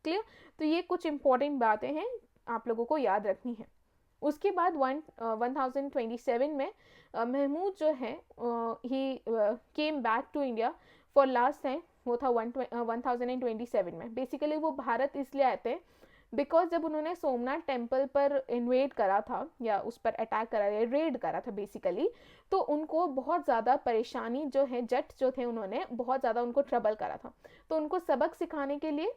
क्लियर। तो ये कुछ इंपॉर्टेंट बातें हैं आप लोगों को याद रखनी है। उसके बाद 1027 में महमूद जो है he came back to India for last time, वो था 1027 में। बेसिकली वो भारत इसलिए आए थे बिकॉज जब उन्होंने सोमनाथ टेम्पल पर इन्वेड करा था या उस पर अटैक करा या रेड करा था बेसिकली, तो उनको बहुत ज़्यादा परेशानी जो है, जट जो थे उन्होंने बहुत ज़्यादा उनको ट्रबल करा था, तो उनको सबक सिखाने के लिए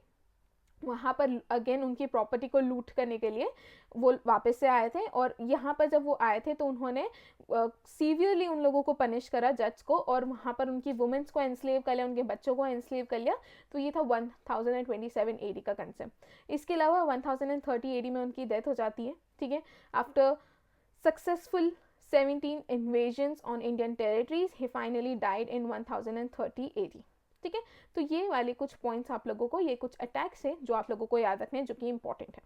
वहाँ पर अगेन उनकी प्रॉपर्टी को लूट करने के लिए वो वापस से आए थे। और यहाँ पर जब वो आए थे तो उन्होंने सीवियरली उन लोगों को पनिश करा, जज को, और वहाँ पर उनकी वुमेन्स को एनस्लेव कर लिया, उनके बच्चों को एनस्लेव कर लिया। तो ये था 1027 AD का कंसेप्ट। इसके अलावा 1030 AD में उनकी डेथ हो जाती है, ठीक है। After successful 17 invasions on Indian territories he finally died in 1030 AD, ठीक है। तो ये वाले कुछ पॉइंट्स आप लोगों को, ये कुछ अटैक्स हैं जो आप लोगों को याद रखने हैं, जो कि इंपॉर्टेंट है,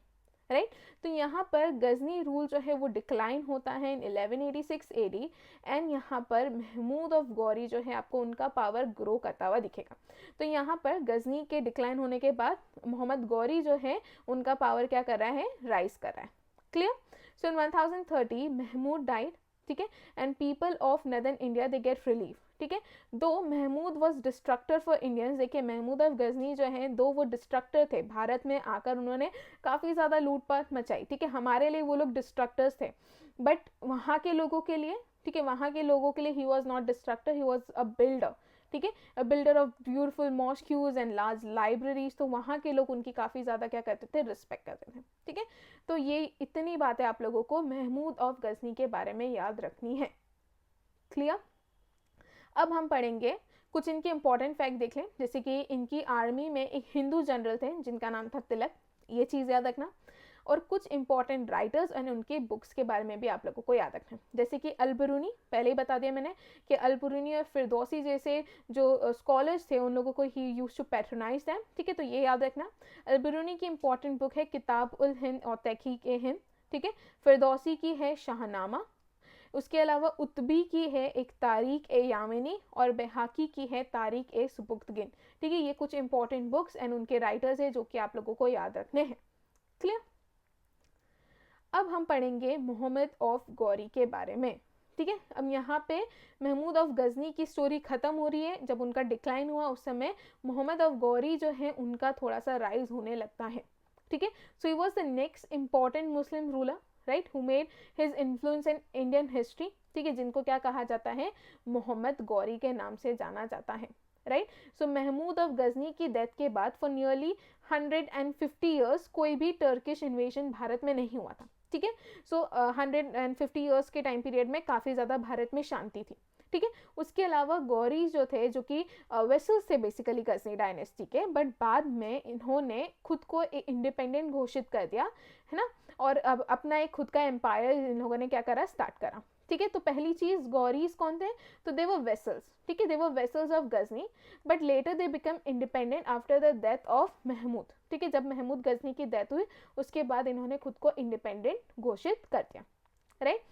राइट। तो यहाँ पर गजनी रूल जो है वो डिक्लाइन होता है इन 1186 AD एंड यहाँ पर महमूद ऑफ गौरी जो है आपको उनका पावर ग्रो करता हुआ दिखेगा। तो यहाँ पर गजनी के डिक्लाइन होने के बाद मोहम्मद गौरी जो है उनका पावर क्या कर रहा है, राइज कर रहा है। Clear. So in 1030 Mahmud died, ठीक है, and people of northern India they get relief, ठीक है। Though Mahmud was destructor for Indians, देखिए महमूद ऑफ गजनी जो है दो वो डिस्ट्रक्टर थे, भारत में आकर उन्होंने काफ़ी ज़्यादा लूटपाट मचाई, ठीक है, हमारे लिए वो लोग डिस्ट्रक्टर्स थे, बट वहाँ के लोगों के लिए, ठीक है, वहाँ के लोगों के लिए he was not destructor, he was a builder, ठीक है, a builder of beautiful mosques and large libraries. तो वहाँ के लोग उनकी काफ़ी ज़्यादा क्या करते थे, रिस्पेक्ट करते थे, ठीक है। तो ये इतनी बातें आप लोगों को महमूद ऑफ गजनी के बारे में याद रखनी है। क्लियर। अब हम पढ़ेंगे कुछ इनके इंपॉर्टेंट फैक्ट देख लें, जैसे कि इनकी आर्मी में एक हिंदू जनरल थे जिनका नाम था तिलक, ये चीज़ याद रखना। और कुछ इंपॉर्टेंट राइटर्स और उनके बुक्स के बारे में भी आप लोगों को याद रखना है, जैसे कि अल-बिरूनी, पहले ही बता दिया मैंने कि अल-बिरूनी और फिरदौसी जैसे जो स्कॉलर्स थे उन लोगों को ही यूज टू पैट्रोनाइज दैम, ठीक है। तो ये याद रखना। अल-बिरूनी की इंपॉर्टेंट बुक है किताब उल हिंद और तहकीक ए हिंद, ठीक है। फिरदौसी की है शाहनामा, उसके अलावा उत्बी की है एक तारीख ए यामिनी, और बेहाकी की है तारीख ए सुबुक्तगिन, ठीक है। ये कुछ इंपॉर्टेंट बुक्स एंड उनके राइटर्स है जो कि आप लोगों को याद रखने हैं। क्लियर। अब हम पढ़ेंगे मोहम्मद ऑफ गौरी के बारे में, ठीक है। अब यहाँ पे महमूद ऑफ गजनी की स्टोरी खत्म हो रही है, जब उनका डिक्लाइन हुआ उस समय मोहम्मद ऑफ गौरी जो है उनका थोड़ा सा राइज होने लगता है, ठीक है। So he was the next important Muslim ruler, right, who made his influence in Indian history, ठीक है, जिनको क्या कहा जाता है, मोहम्मद गौरी के नाम से जाना जाता है, right. So Mahmud of Ghazni की डेथ के बाद फॉर नियरली 150 ईयर्स कोई भी टर्किश इन्वेजन भारत में नहीं हुआ था, ठीक है। सो 150 ईयर्स के टाइम पीरियड में काफ़ी ज़्यादा भारत में शांति थी, ठीक है। उसके अलावा गौरी जो थे, जो कि वेसल्स थे बेसिकली गजनी डायनेस्टी के, बट बाद में इन्होंने खुद को एक इंडिपेंडेंट घोषित कर दिया, है ना, और अब अपना एक खुद का एम्पायर इन लोगों ने क्या करा, स्टार्ट करा, ठीक है। तो पहली चीज़, गौरीज कौन थे, तो दे वर वेसल्स, ठीक है, they were vassals of Ghazni, but later they become independent after the death of Mahmud, ठीक है। जब महमूद गजनी की डेथ हुई उसके बाद इन्होंने खुद को इंडिपेंडेंट घोषित कर दिया, right.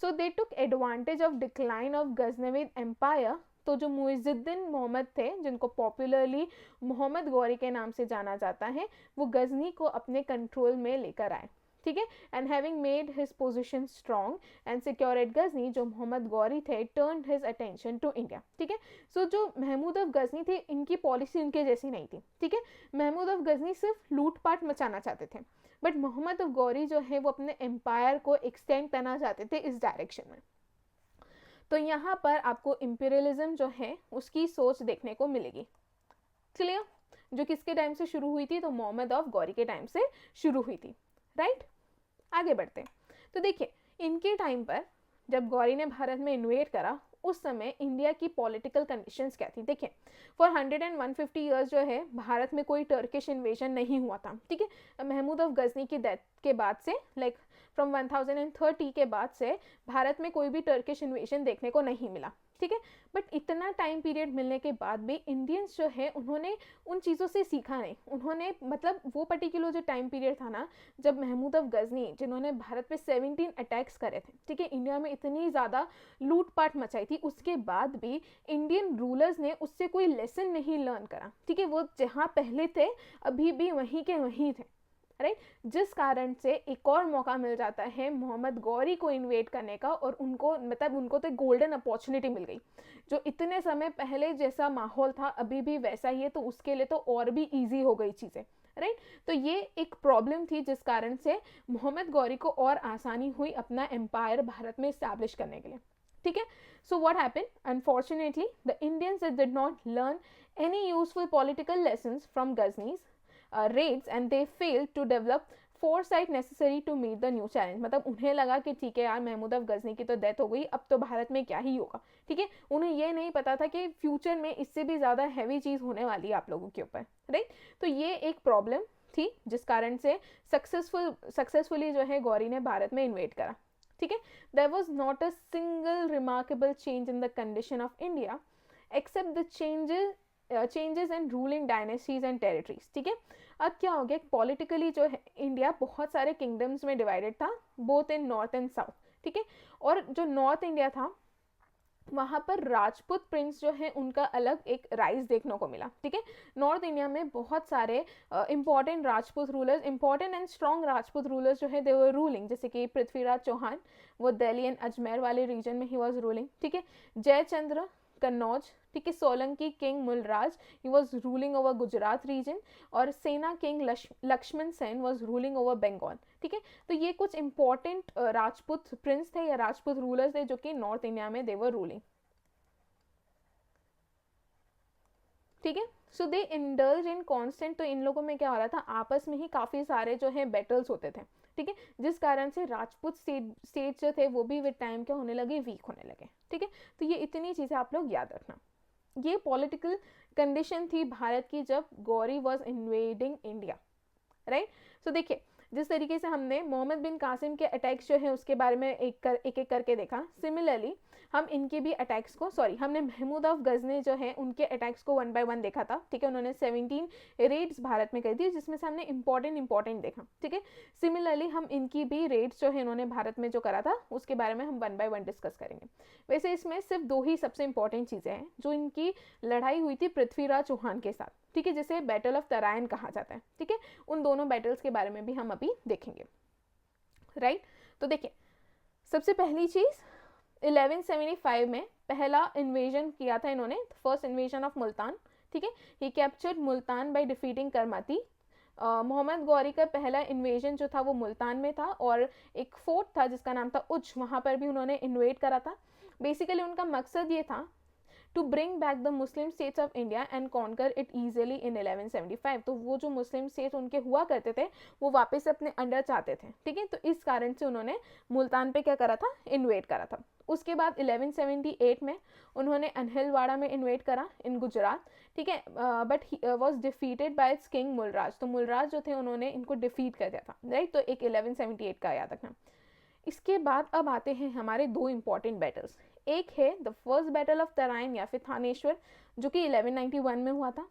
So they took advantage of decline of Ghaznavid empire. तो जो मुइज़ुद्दीन मोहम्मद थे, जिनको पॉपुलरली मोहम्मद गौरी के नाम से जाना जाता है, वो गजनी को अपने कंट्रोल में लेकर आए, ठीक है, and having made his position strong and secure at Ghazni, जो मोहम्मद गौरी थे turn his attention to India. ठीक है, सो जो महमूद ऑफ गजनी थे इनकी पॉलिसी उनके जैसी नहीं थी। ठीक है, महमूद ऑफ गजनी सिर्फ लूटपाट मचाना चाहते थे, बट मोहम्मद ऑफ गौरी जो है वो अपने एम्पायर को एक्सटेंड करना चाहते थे इस डायरेक्शन में। तो यहाँ पर आपको इंपीरियलिज्म जो है उसकी सोच देखने को मिलेगी। क्लियर? जो किसके टाइम से शुरू हुई थी? तो मोहम्मद ऑफ गौरी के टाइम से शुरू हुई थी। राइट, आगे बढ़ते हैं। तो देखिए, इनके टाइम पर जब गौरी ने भारत में इन्वेट करा उस समय इंडिया की पॉलिटिकल कंडीशंस क्या थी? देखिए, फॉर 100 and 150 ईयर्स जो है भारत में कोई टर्किश इन्वेजन नहीं हुआ था। ठीक है, महमूद ऑफ गजनी की डेथ के बाद से, लाइक फ्रॉम 1030 के बाद से भारत में कोई भी टर्किश इन्वेजन देखने को नहीं मिला। ठीक है, बट इतना टाइम पीरियड मिलने के बाद भी इंडियंस जो है उन्होंने उन चीज़ों से सीखा नहीं। उन्होंने मतलब वो पर्टिकुलर जो टाइम पीरियड था ना, जब महमूद ऑफ गजनी जिन्होंने भारत पे 17 अटैक्स करे थे, ठीक है, इंडिया में इतनी ज़्यादा लूटपाट मचाई थी, उसके बाद भी इंडियन रूलर्स ने उससे कोई लेसन नहीं लर्न करा। ठीक है, वो जहाँ पहले थे अभी भी वहीं के वहीं थे। राइट, जिस कारण से एक और मौका मिल जाता है मोहम्मद गौरी को इन्वेट करने का, और उनको मतलब उनको तो गोल्डन अपॉर्चुनिटी मिल गई। जो इतने समय पहले जैसा माहौल था अभी भी वैसा ही है, तो उसके लिए तो और भी ईजी हो गई चीज़ें। राइट, तो ये एक प्रॉब्लम थी जिस कारण से मोहम्मद गौरी को और आसानी हुई अपना एम्पायर भारत में इस्टेब्लिश करने के लिए। ठीक है, so what happened? Unfortunately the Indians did not learn any useful political lessons from Ghazni's raids and they failed to develop foresight necessary to meet the new challenge। मतलब उन्हें लगा कि ठीक है यार, महमूद ऑफ गजनी की तो डेथ हो गई, अब तो भारत में क्या ही होगा। ठीक है, उन्हें ये नहीं पता था कि फ्यूचर में इससे भी ज़्यादा हैवी चीज़ होने वाली है आप लोगों के ऊपर। राइट, तो ये एक प्रॉब्लम थी जिस कारण से सक्सेसफुली जो है गौरी ने भारत में इन्वेट करा। ठीक है, there was not a single remarkable change in the condition of India except the changes in ruling dynasties and territories. ठीक है, अब क्या हो गया, पॉलिटिकली जो है इंडिया बहुत सारे किंगडम्स में डिवाइडेड था, both in north and south. ठीक है, और जो नॉर्थ इंडिया था वहाँ पर राजपूत प्रिंस जो है उनका अलग एक राइज देखने को मिला। ठीक है, नॉर्थ इंडिया में बहुत सारे important Rajput rulers, important and strong Rajput rulers जो है दे वर रूलिंग, जैसे कि पृथ्वीराज चौहान, वो दिल्ली एंड अजमेर वाले रीजन में ही वॉज रूलिंग। ठीक है, जयचंद्र कन्नौज, ठीक है, Solanki king Mulraj, he was ruling over Gujarat region, और Sena king Lakshman Sen was ruling over Bengal. ठीक है, तो ये कुछ इंपॉर्टेंट राजपूत प्रिंस थे या राजपूत रूलर्स थे जो कि नॉर्थ इंडिया में दे वर रूलिंग। ठीक है, सो दे इंडल्ज इन कॉन्स्टेंट, तो इन लोगों में क्या हो रहा था, आपस में ही काफ़ी सारे जो है बैटल्स होते थे। ठीक है, जिस कारण से राजपूत स्टेट जो थे वो भी विद टाइम क्या होने लगे, वीक होने लगे। ठीक है, तो ये इतनी चीज़ें आप लोग याद रखना। ये पॉलिटिकल कंडीशन थी भारत की जब Ghori was invading India. Right, so देखिए, जिस तरीके से हमने मोहम्मद बिन कासिम के अटैक्स जो है उसके बारे में एक एक करके देखा, सिमिलरली हम इनके भी अटैक्स को, हमने महमूद ऑफ गजनी जो है उनके अटैक्स को 1 by 1 देखा था। ठीक है, उन्होंने 17 रेड्स भारत में कर दी जिसमें से हमने इंपॉर्टेंट देखा। ठीक है, सिमिलरली हम इनकी भी रेड्स जो है इन्होंने भारत में जो करा था उसके बारे में हम 1 by 1 डिस्कस करेंगे। वैसे इसमें सिर्फ 2 ही सबसे इंपॉर्टेंट चीज़ें हैं, जो इनकी लड़ाई हुई थी पृथ्वीराज चौहान के साथ। ठीक है, जिसे बैटल ऑफ तराइन कहा जाता है। ठीक है, उन दोनों बैटल्स के बारे में भी हम अभी देखेंगे। राइट, तो देखिए, सबसे पहली चीज़ 1175 में पहला इन्वेजन किया था इन्होंने, फर्स्ट इन्वेजन ऑफ मुल्तान। ठीक है, he captured Multan by defeating Karmati. Mohammad Ghori का पहला इन्वेजन जो था वो मुल्तान में था, और एक फोर्ट था जिसका नाम था उज्ज, वहाँ पर भी उन्होंने इन्वेट करा था। बेसिकली उनका मकसद ये था to bring back the Muslim states of India and conquer it easily in 1175। तो वो जो मुस्लिम स्टेट्स उनके हुआ करते थे वो वापस अपने अंडर चाहते थे। ठीक है, तो इस कारण से उन्होंने मुल्तान पे क्या करा था, इन्वेट करा था। उसके बाद 1178 में उन्होंने अनहिलवाड़ा में इन्वेट करा इन गुजरात। ठीक है, but was defeated bye it's king Mulraj. तो मुलराज जो थे उन्होंने इनको डिफीट कर दिया था। राइट, तो एक 1178 का याद रखना। इसके बाद अब आते हैं हमारे 2 इंपॉर्टेंट बैटल्स। एक है the first battle of Tarain या फिर थानेश्वर, जो कि 1191 में हुआ था।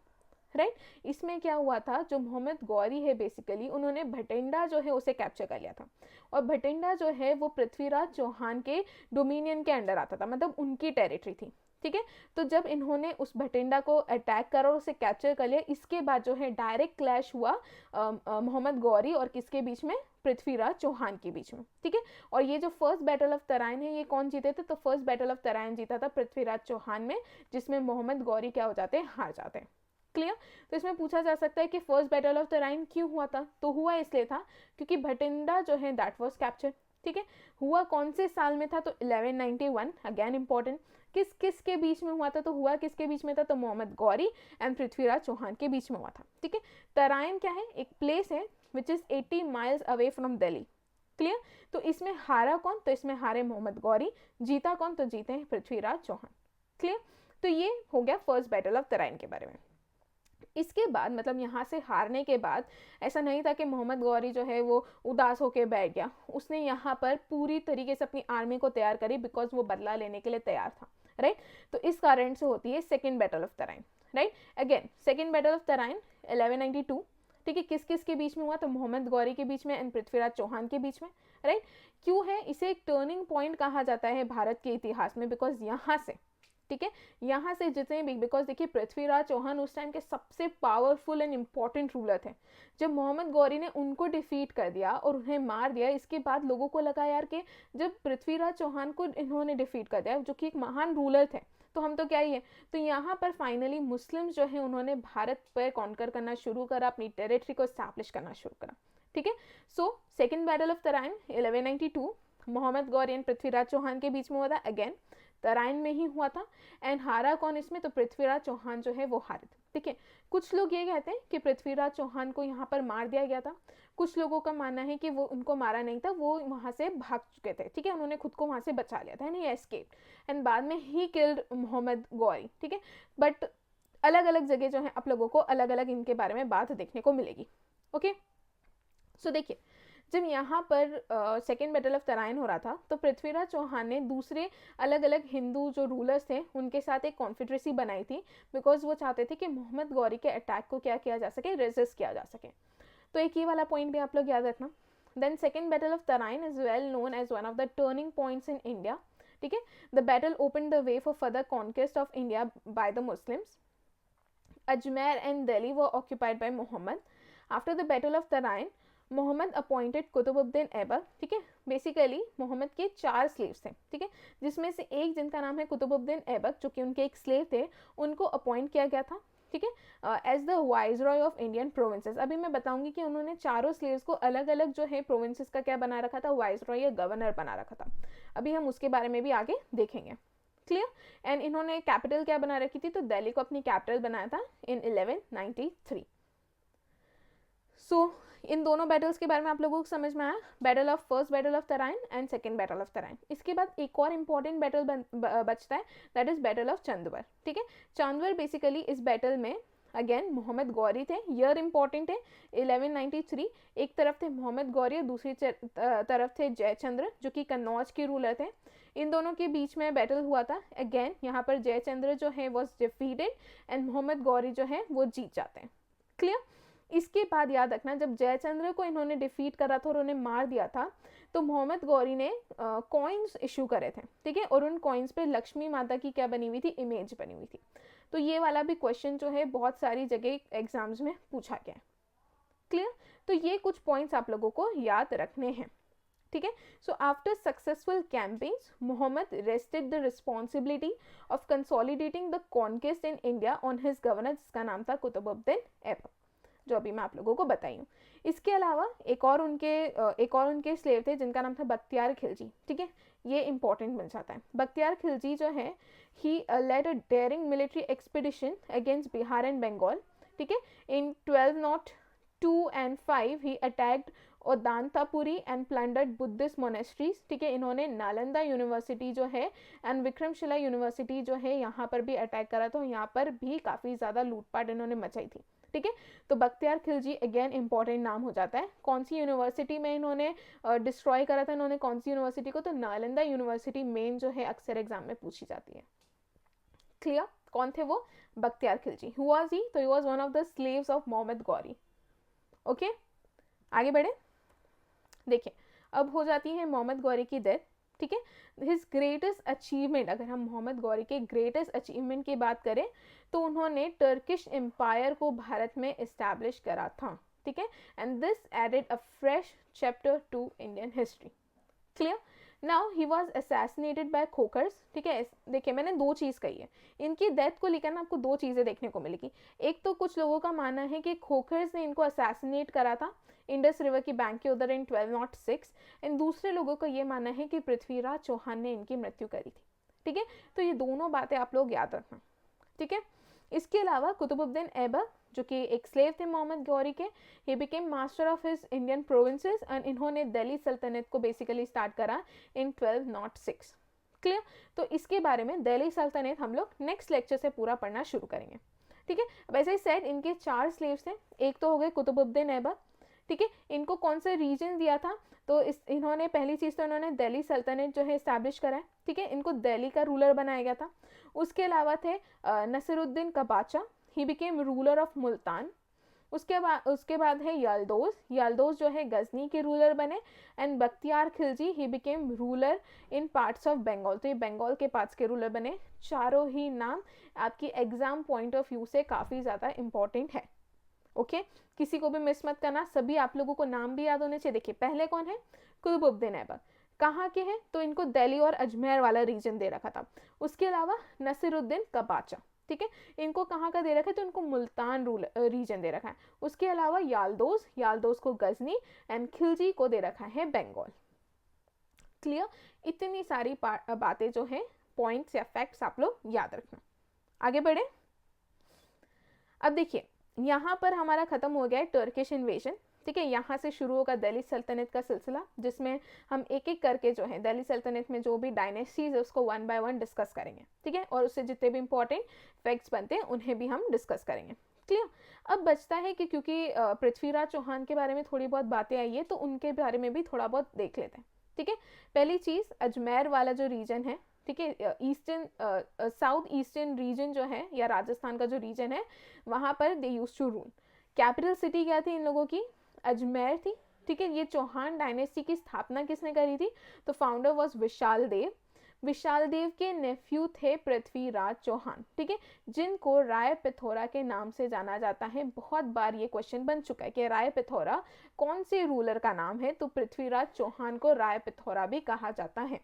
राइट, इसमें क्या हुआ था, जो मोहम्मद गौरी है बेसिकली उन्होंने भटिंडा जो है उसे कैप्चर कर लिया था, और भटिंडा जो है वो पृथ्वीराज चौहान के डोमिनियन के अंडर आता था, मतलब उनकी टेरिटरी थी। ठीक है। तो जब इन्होंने उस भटिंडा को अटैक करा और उसे कैप्चर कर लिया, इसके बाद जो है डायरेक्ट क्लैश हुआ मोहम्मद गौरी और किसके बीच में, पृथ्वीराज चौहान के बीच में, ठीक है। और ये जो फर्स्ट बैटल ऑफ तराइन है ये कौन जीते थे, तो फर्स्ट बैटल ऑफ तराइन जीता था पृथ्वीराज चौहान में, जिसमें मोहम्मद गौरी क्या हो जाते हैं, हार जाते हैं। क्लियर। तो इसमें पूछा जा सकता है कि फर्स्ट बैटल ऑफ तराइन क्यों हुआ था, तो हुआ इसलिए था क्योंकि भटिंडा जो है दैट वाज कैप्चर, ठीक है। हुआ कौन से साल में था, तो 1191, अगेन इंपॉर्टेंट। किस किस के बीच में हुआ था, तो हुआ किसके बीच में था, तो मोहम्मद गौरी एंड पृथ्वीराज चौहान के बीच में हुआ था, ठीक है। तराइन क्या है, एक प्लेस है which is 80 miles away from Delhi. Clear. तो इसमें हारा कौन, तो इसमें हारे मोहम्मद गौरी, जीता कौन, तो जीते हैं पृथ्वीराज चौहान। क्लियर। तो ये हो गया फर्स्ट बैटल ऑफ तराइन के बारे में। इसके बाद मतलब यहाँ से हारने के बाद ऐसा नहीं था कि मोहम्मद गौरी जो है वो उदास होकर बैठ गया, उसने यहाँ पर पूरी तरीके से अपनी आर्मी को तैयार करी, बिकॉज वो बदला लेने के लिए तैयार था, राइट। तो इस कारण से होती है second battle of Tarain, right. Again second battle of Tarain 1192, ठीक है। किस किस के बीच में हुआ, तो मोहम्मद गौरी के बीच में एंड पृथ्वीराज चौहान के बीच में, राइट। क्यों है इसे एक टर्निंग पॉइंट कहा जाता है भारत के इतिहास में, बिकॉज यहाँ से, ठीक है, यहाँ से जितने भी, बिकॉज देखिए पृथ्वीराज चौहान उस टाइम के सबसे पावरफुल एंड इंपॉर्टेंट रूलर थे। जब मोहम्मद गौरी ने उनको डिफीट कर दिया और उन्हें मार दिया, इसके बाद लोगों को लगा यार कि जब पृथ्वीराज चौहान को इन्होंने डिफीट कर दिया जो कि एक महान रूलर थे, तो हम तो क्या ही है। तो यहाँ पर फाइनली मुस्लिम्स जो है उन्होंने भारत पर कॉन्कर करना शुरू करा, अपनी टेरिटरी को एस्टैब्लिश करना शुरू करा, ठीक है। So second battle of Tarain 1192 Muhammad Ghori and Prithviraj Chauhan के बीच में हुआ था, अगेन तराइन में ही हुआ था। एंड हारा कौन इसमें, तो पृथ्वीराज चौहान जो है वो हारे थे, ठीक है। कुछ लोग ये कहते हैं कि पृथ्वीराज चौहान को यहाँ पर मार दिया गया था, कुछ लोगों का मानना है कि वो उनको मारा नहीं था, वो वहाँ से भाग चुके थे, ठीक है, उन्होंने खुद को वहाँ से बचा लिया था, यानी एस्केप, एंड बाद में ही किल्ड मोहम्मद गौरी, ठीक है। बट अलग अलग जगह जो है आप लोगों को अलग अलग इनके बारे में बात देखने को मिलेगी, ओके। सो देखिए जब यहाँ पर सेकेंड बैटल ऑफ तराइन हो रहा था, तो पृथ्वीराज चौहान ने दूसरे अलग अलग हिंदू जो रूलर्स थे उनके साथ एक कॉन्फेडरेसी बनाई थी, बिकॉज वो चाहते थे कि मोहम्मद गौरी के अटैक को क्या किया जा सके, रेजिस्ट किया जा सके। तो एक ये वाला पॉइंट भी आप लोग याद रखना। Then second battle of Tarain is well known as one of the turning points in India, ठीक है। The battle open the way for further conquest of India by the Muslims. Ajmer and Delhi were occupied by Muhammad. After the battle of Tarain Muhammad appointed Qutbuddin Aibak, ठीक है। बेसिकली मोहम्मद के 4 स्लेव्स थे, ठीक है, जिसमें से एक जिनका नाम है कुतुबुद्दीन ऐबक, जो कि उनके एक स्लेव थे, उनको अपॉइंट किया गया था, ठीक है, as the viceroy of Indian provinces. अभी मैं बताऊंगी कि उन्होंने चारों स्लेव्स को अलग अलग जो है प्रोविंसेस का क्या बना रखा था, वाइसरॉय या गवर्नर बना रखा था। अभी हम उसके बारे में भी आगे देखेंगे, क्लियर। एंड इन्होंने कैपिटल क्या बना रखी थी, तो दिल्ली को अपनी कैपिटल बनाया था इन 1193। सो इन दोनों बैटल्स के बारे में आप लोगों को समझ में आया, battle of first battle of Tarain and second battle of Tarain. इसके बाद एक और इंपॉर्टेंट बैटल बचता है, दैट इज बैटल ऑफ चंदवर, ठीक है। चंदवर बेसिकली इस बैटल में अगेन मोहम्मद गौरी थे, ईयर इंपॉर्टेंट है 1193। एक तरफ थे मोहम्मद गौरी और दूसरी तरफ थे जयचंद्र जो कि कन्नौज के रूलर थे। इन दोनों के बीच में बैटल हुआ था। अगेन यहाँ पर जयचंद्र जो है was defeated and Muhammad Ghori जो है वो जीत जाते हैं, क्लियर। इसके बाद याद रखना जब जयचंद्र को इन्होंने डिफीट करा था और उन्हें मार दिया था, तो मोहम्मद गौरी ने कॉइन्स इशू करे थे, ठीक है, और उन कॉइन्स पे लक्ष्मी माता की क्या बनी हुई थी, इमेज बनी हुई थी। तो ये वाला भी क्वेश्चन जो है बहुत सारी जगह एग्जाम्स में पूछा गया है, क्लियर। तो ये कुछ पॉइंट्स आप लोगों को याद रखने हैं, ठीक है। So after successful campaigns Muhammad rested the responsibility of consolidating the conquest in India on his governor, जिसका नाम था कुतुबुद्दीन ऐबक, जो अभी मैं आप लोगों को बताई हूँ। इसके अलावा एक और उनके स्लेव थे जिनका नाम था बख्तियार खिलजी, ठीक है, ये इंपॉर्टेंट मिल जाता है। बख्तियार खिलजी जो है he led a daring military expedition against Bihar and Bengal, ठीक है। In 1202 and 5 he attacked Odantapuri and plundered Buddhist monasteries, ठीक है। इन्होंने नालंदा यूनिवर्सिटी जो है एंड विक्रमशिला यूनिवर्सिटी जो है यहाँ पर भी अटैक करा था, यहाँ पर भी काफ़ी ज़्यादा लूटपाट इन्होंने मचाई थी, ठीक है। तो बख्तियार खिलजी अगेन इंपॉर्टेंट नाम हो जाता है। कौन सी यूनिवर्सिटी में इन्होंने डिस्ट्रॉय करा था, इन्होंने कौन सी यूनिवर्सिटी को, तो नालंदा यूनिवर्सिटी मेन जो है अक्सर एग्जाम में पूछी जाती है, क्लियर। कौन थे वो, Bakhtiyar Khilji. Who was he, तो he was one of the slaves of Mohammad Ghori, okay. आगे बढ़े, देखिए अब हो जाती है मोहम्मद गौरी की डेथ, ठीक है। हिज ग्रेटेस्ट अचीवमेंट, अगर हम मोहम्मद गौरी के ग्रेटेस्ट अचीवमेंट की बात करें तो उन्होंने टर्किश एम्पायर को भारत में इस्टेब्लिश करा था, ठीक है। And this added a fresh chapter to Indian history. Clear. Now he was assassinated by Khokhars, ठीक है। देखिए मैंने दो चीज़ कही है, इनकी डेथ को लेकर ना आपको दो चीज़ें देखने को मिलेगी। एक तो कुछ लोगों का मानना है कि खोखर्स ने इनको असैसिनेट करा था इंडस रिवर की बैंक के उधर इन 1206, एंड दूसरे लोगों का ये मानना है कि पृथ्वीराज चौहान ने इनकी मृत्यु करी थी, ठीक है। तो ये दोनों बातें आप लोग याद रखना, ठीक है। इसके अलावा कुतुबुद्दीन ऐबक जो कि एक स्लेव थे मोहम्मद गौरी के, he became master of his Indian provinces and इन्होंने दिल्ली सल्तनत को बेसिकली स्टार्ट करा इन 1206। क्लियर। तो इसके बारे में दिल्ली सल्तनत हम लोग नेक्स्ट लेक्चर से पूरा पढ़ना शुरू करेंगे, ठीक है। वैसे ही सेट इनके 4 स्लेव्स थे, एक तो हो गए कुतुबुद्दीन ऐबक, ठीक है। इनको कौन सा रीजन दिया था, तो इन्होंने पहली चीज़ तो इन्होंने दिल्ली सल्तनत जो है इस्टेब्लिश करा है, ठीक है। इनको दिल्ली का रूलर बनाया गया था। उसके अलावा थे Nasiruddin Qabacha, he became ruler of Multan. उसके बाद है यल्दोज जो है गजनी के रूलर बने। And Bakhtiyar Khilji, he became ruler in parts of Bengal, तो ये बंगाल के पार्ट्स के रूलर बने। चारों ही नाम आपकी एग्जाम पॉइंट ऑफ व्यू से काफ़ी ज़्यादा इंपॉर्टेंट है, ओके। किसी को भी मिस मत करना, सभी आप लोगों को नाम भी याद होने चाहिए। देखिए पहले कौन है, कुतुबुद्दीन ऐबक, कहाँ के हैं, तो इनको दिल्ली और अजमेर वाला रीजन दे रखा था। उसके अलावा नसीरुद्दीन कबाचा, ठीक है, इनको कहाँ का दे रखा है, तो इनको मुल्तान रीजन दे रखा है। उसके अलावा यालदोज को गजनी, एंड खिलजी को दे रखा है बंगाल। क्लियर। इतनी सारी बातें जो है पॉइंट्स या फैक्ट्स आप लोग याद रखना। आगे बढ़े। अब देखिए यहाँ पर हमारा खत्म हो गया है टर्किश इन्वेजन, ठीक है। यहाँ से शुरू होगा दिल्ली सल्तनत का सिलसिला, जिसमें हम एक एक करके जो है दिल्ली सल्तनत में जो भी डायनेस्टीज है उसको 1 बाय 1 डिस्कस करेंगे, ठीक है। और उससे जितने भी इंपॉर्टेंट फैक्ट्स बनते हैं उन्हें भी हम डिस्कस करेंगे। क्लियर। अब बचता है कि क्योंकि पृथ्वीराज चौहान के बारे में थोड़ी बहुत बातें आई है तो उनके बारे में भी थोड़ा बहुत देख लेते हैं, ठीक है। पहली चीज़ अजमेर वाला जो रीजन है, ठीक है, ईस्टर्न साउथ ईस्टर्न रीजन जो है या राजस्थान का जो रीजन है वहाँ पर they use to rule. Capital city क्या थी इन लोगों की, अजमेर थी, ठीक है। ये चौहान डायनेस्टी की स्थापना किसने करी थी, तो फाउंडर वॉज विशाल देव के नेफ्यू थे पृथ्वीराज चौहान, ठीक है, जिनको राय पिथौरा के नाम से जाना जाता है। बहुत बार ये क्वेश्चन बन चुका है कि राय पिथौरा कौन से रूलर का नाम है, तो पृथ्वीराज चौहान को राय पिथौरा भी कहा जाता है,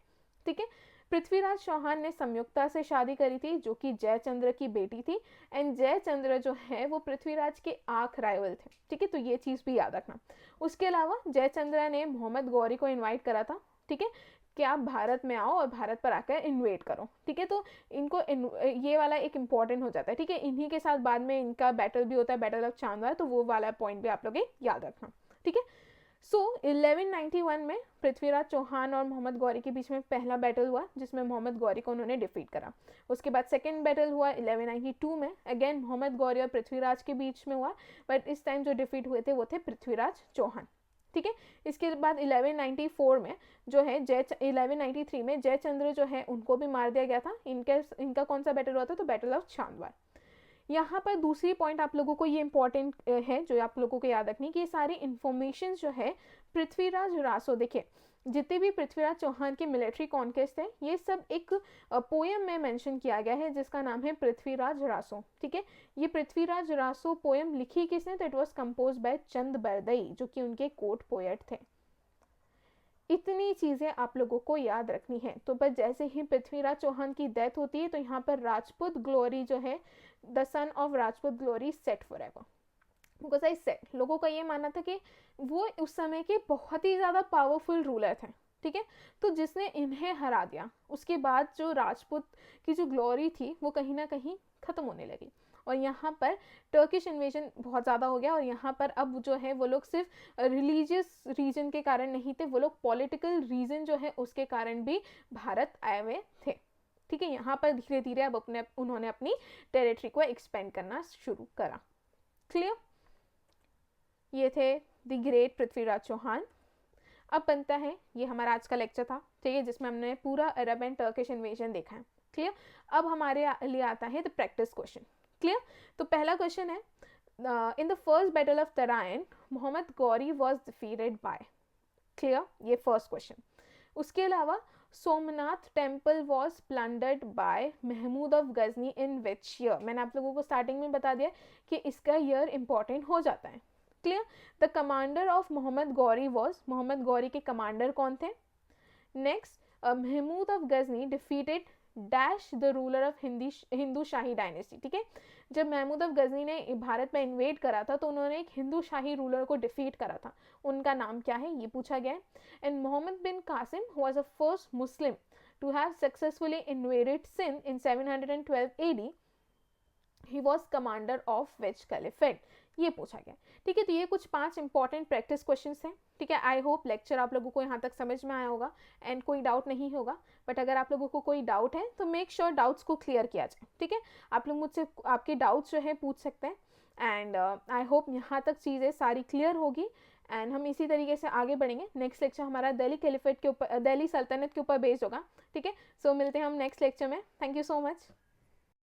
ठीक है। पृथ्वीराज चौहान ने संयुक्ता से शादी करी थी जो कि जयचंद्र की बेटी थी, एंड जयचंद्र जो है वो पृथ्वीराज के आंख राइवल थे, ठीक है। तो ये चीज़ भी याद रखना। उसके अलावा जयचंद्र ने मोहम्मद गौरी को इनवाइट करा था, ठीक है, कि आप भारत में आओ और भारत पर आकर इन्वेट करो, ठीक है। तो इनको ये वाला एक इंपॉर्टेंट हो जाता है, ठीक है। इन्हीं के साथ बाद में इनका बैटल भी होता है, बैटल ऑफ चांदवार, तो वो वाला पॉइंट भी आप लोग याद रखना, ठीक है। सो 1191 में पृथ्वीराज चौहान और मोहम्मद गौरी के बीच में पहला बैटल हुआ जिसमें मोहम्मद गौरी को उन्होंने डिफीट करा। उसके बाद सेकंड बैटल हुआ 1192 में, अगेन मोहम्मद गौरी और पृथ्वीराज के बीच में हुआ, बट इस टाइम जो डिफीट हुए थे वो थे पृथ्वीराज चौहान, ठीक है। इसके बाद 1194 में जो है 1193 में जयचंद्र जो है उनको भी मार दिया गया था। इनका कौन सा बैटल हुआ था, तो बैटल ऑफ चांदवार। यहाँ पर दूसरी पॉइंट आप लोगों को ये इंपॉर्टेंट है जो आप लोगों को याद रखनी कि ये सारी इंफॉर्मेशन जो है पृथ्वीराज रासो, देखिए जितने भी पृथ्वीराज चौहान के मिलिट्री कॉन्क्वेस्ट है ये सब एक पोएम में मेंशन किया गया है जिसका नाम है पृथ्वीराज रासो, ठीक है। ये पृथ्वीराज रासो पोएम लिखी किसने, तो इट वॉज कंपोज बाय चंद बरदई जो कि उनके कोर्ट पोएट थे। इतनी चीज़ें आप लोगों को याद रखनी है। तो बस जैसे ही पृथ्वीराज चौहान की डेथ होती है तो यहाँ पर राजपूत ग्लोरी जो है, the son of Rajput glory set forever, because I set, लोगों का ये मानना था कि वो उस समय के बहुत ही ज़्यादा पावरफुल रूलर थे, ठीक है। तो जिसने इन्हें हरा दिया उसके बाद जो राजपूत की जो ग्लोरी थी वो कहीं ना कहीं ख़त्म होने लगी, और यहाँ पर टर्किश इन्वेजन बहुत ज़्यादा हो गया। और यहाँ पर अब जो है वो लोग सिर्फ रिलीजियस रीजन के कारण नहीं थे, वो लोग पॉलिटिकल रीजन जो है उसके कारण भी भारत आए हुए थे, ठीक है। यहाँ पर धीरे धीरे अब उन्होंने अपनी टेरिटरी को एक्सपेंड करना शुरू करा। क्लियर। ये थे द ग्रेट पृथ्वीराज चौहान। अब बनता है, ये हमारा आज का लेक्चर था, ठीक है, जिसमें हमने पूरा अरब एंड टर्किश इन्वेजन देखा है। क्लियर। अब हमारे लिए आता है द प्रैक्टिस क्वेश्चन। क्लियर। तो पहला क्वेश्चन है, in the first battle of Tarain Muhammad Ghori was defeated by. Clear, ये फर्स्ट क्वेश्चन। उसके अलावा Somnath temple was plundered by Mahmud of Ghazni in which year? मैंने आप लोगों को स्टार्टिंग में बता दिया कि इसका ईयर इंपॉर्टेंट हो जाता है। Clear? The commander of Mohammad Ghori was, Muhammad Ghori के कमांडर कौन थे? Next, Mahmud of Ghazni defeated dash the ruler of Hindu Shahi dynasty. ठीक है, जब महमूद ऑफ गजनी ने भारत में इन्वेड करा था तो उन्होंने एक हिंदू शाही रूलर को डिफीट करा था, उनका नाम क्या है ये पूछा गया है। And Muhammad bin Qasim was the first Muslim to have successfully invaded Sindh in 712 AD. He was commander of which caliphate, ये पूछा गया। ठीक है, तो ये कुछ 5 इंपॉर्टेंट प्रैक्टिस क्वेश्चंस हैं। ठीक है, आई होप लेक्चर आप लोगों को यहाँ तक समझ में आया होगा एंड कोई डाउट नहीं होगा। बट अगर आप लोगों को कोई डाउट है तो मेक श्योर डाउट्स को क्लियर किया जाए। ठीक है, आप लोग मुझसे आपके डाउट्स जो है पूछ सकते हैं एंड आई होप यहाँ तक चीज़ें सारी क्लियर होगी एंड हम इसी तरीके से आगे बढ़ेंगे। नेक्स्ट लेक्चर हमारा दिल्ली कैलिफेट के ऊपर, दिल्ली सल्तनत के ऊपर बेस्ड होगा। ठीक है, सो मिलते हैं हम नेक्स्ट लेक्चर में। Thank you so much.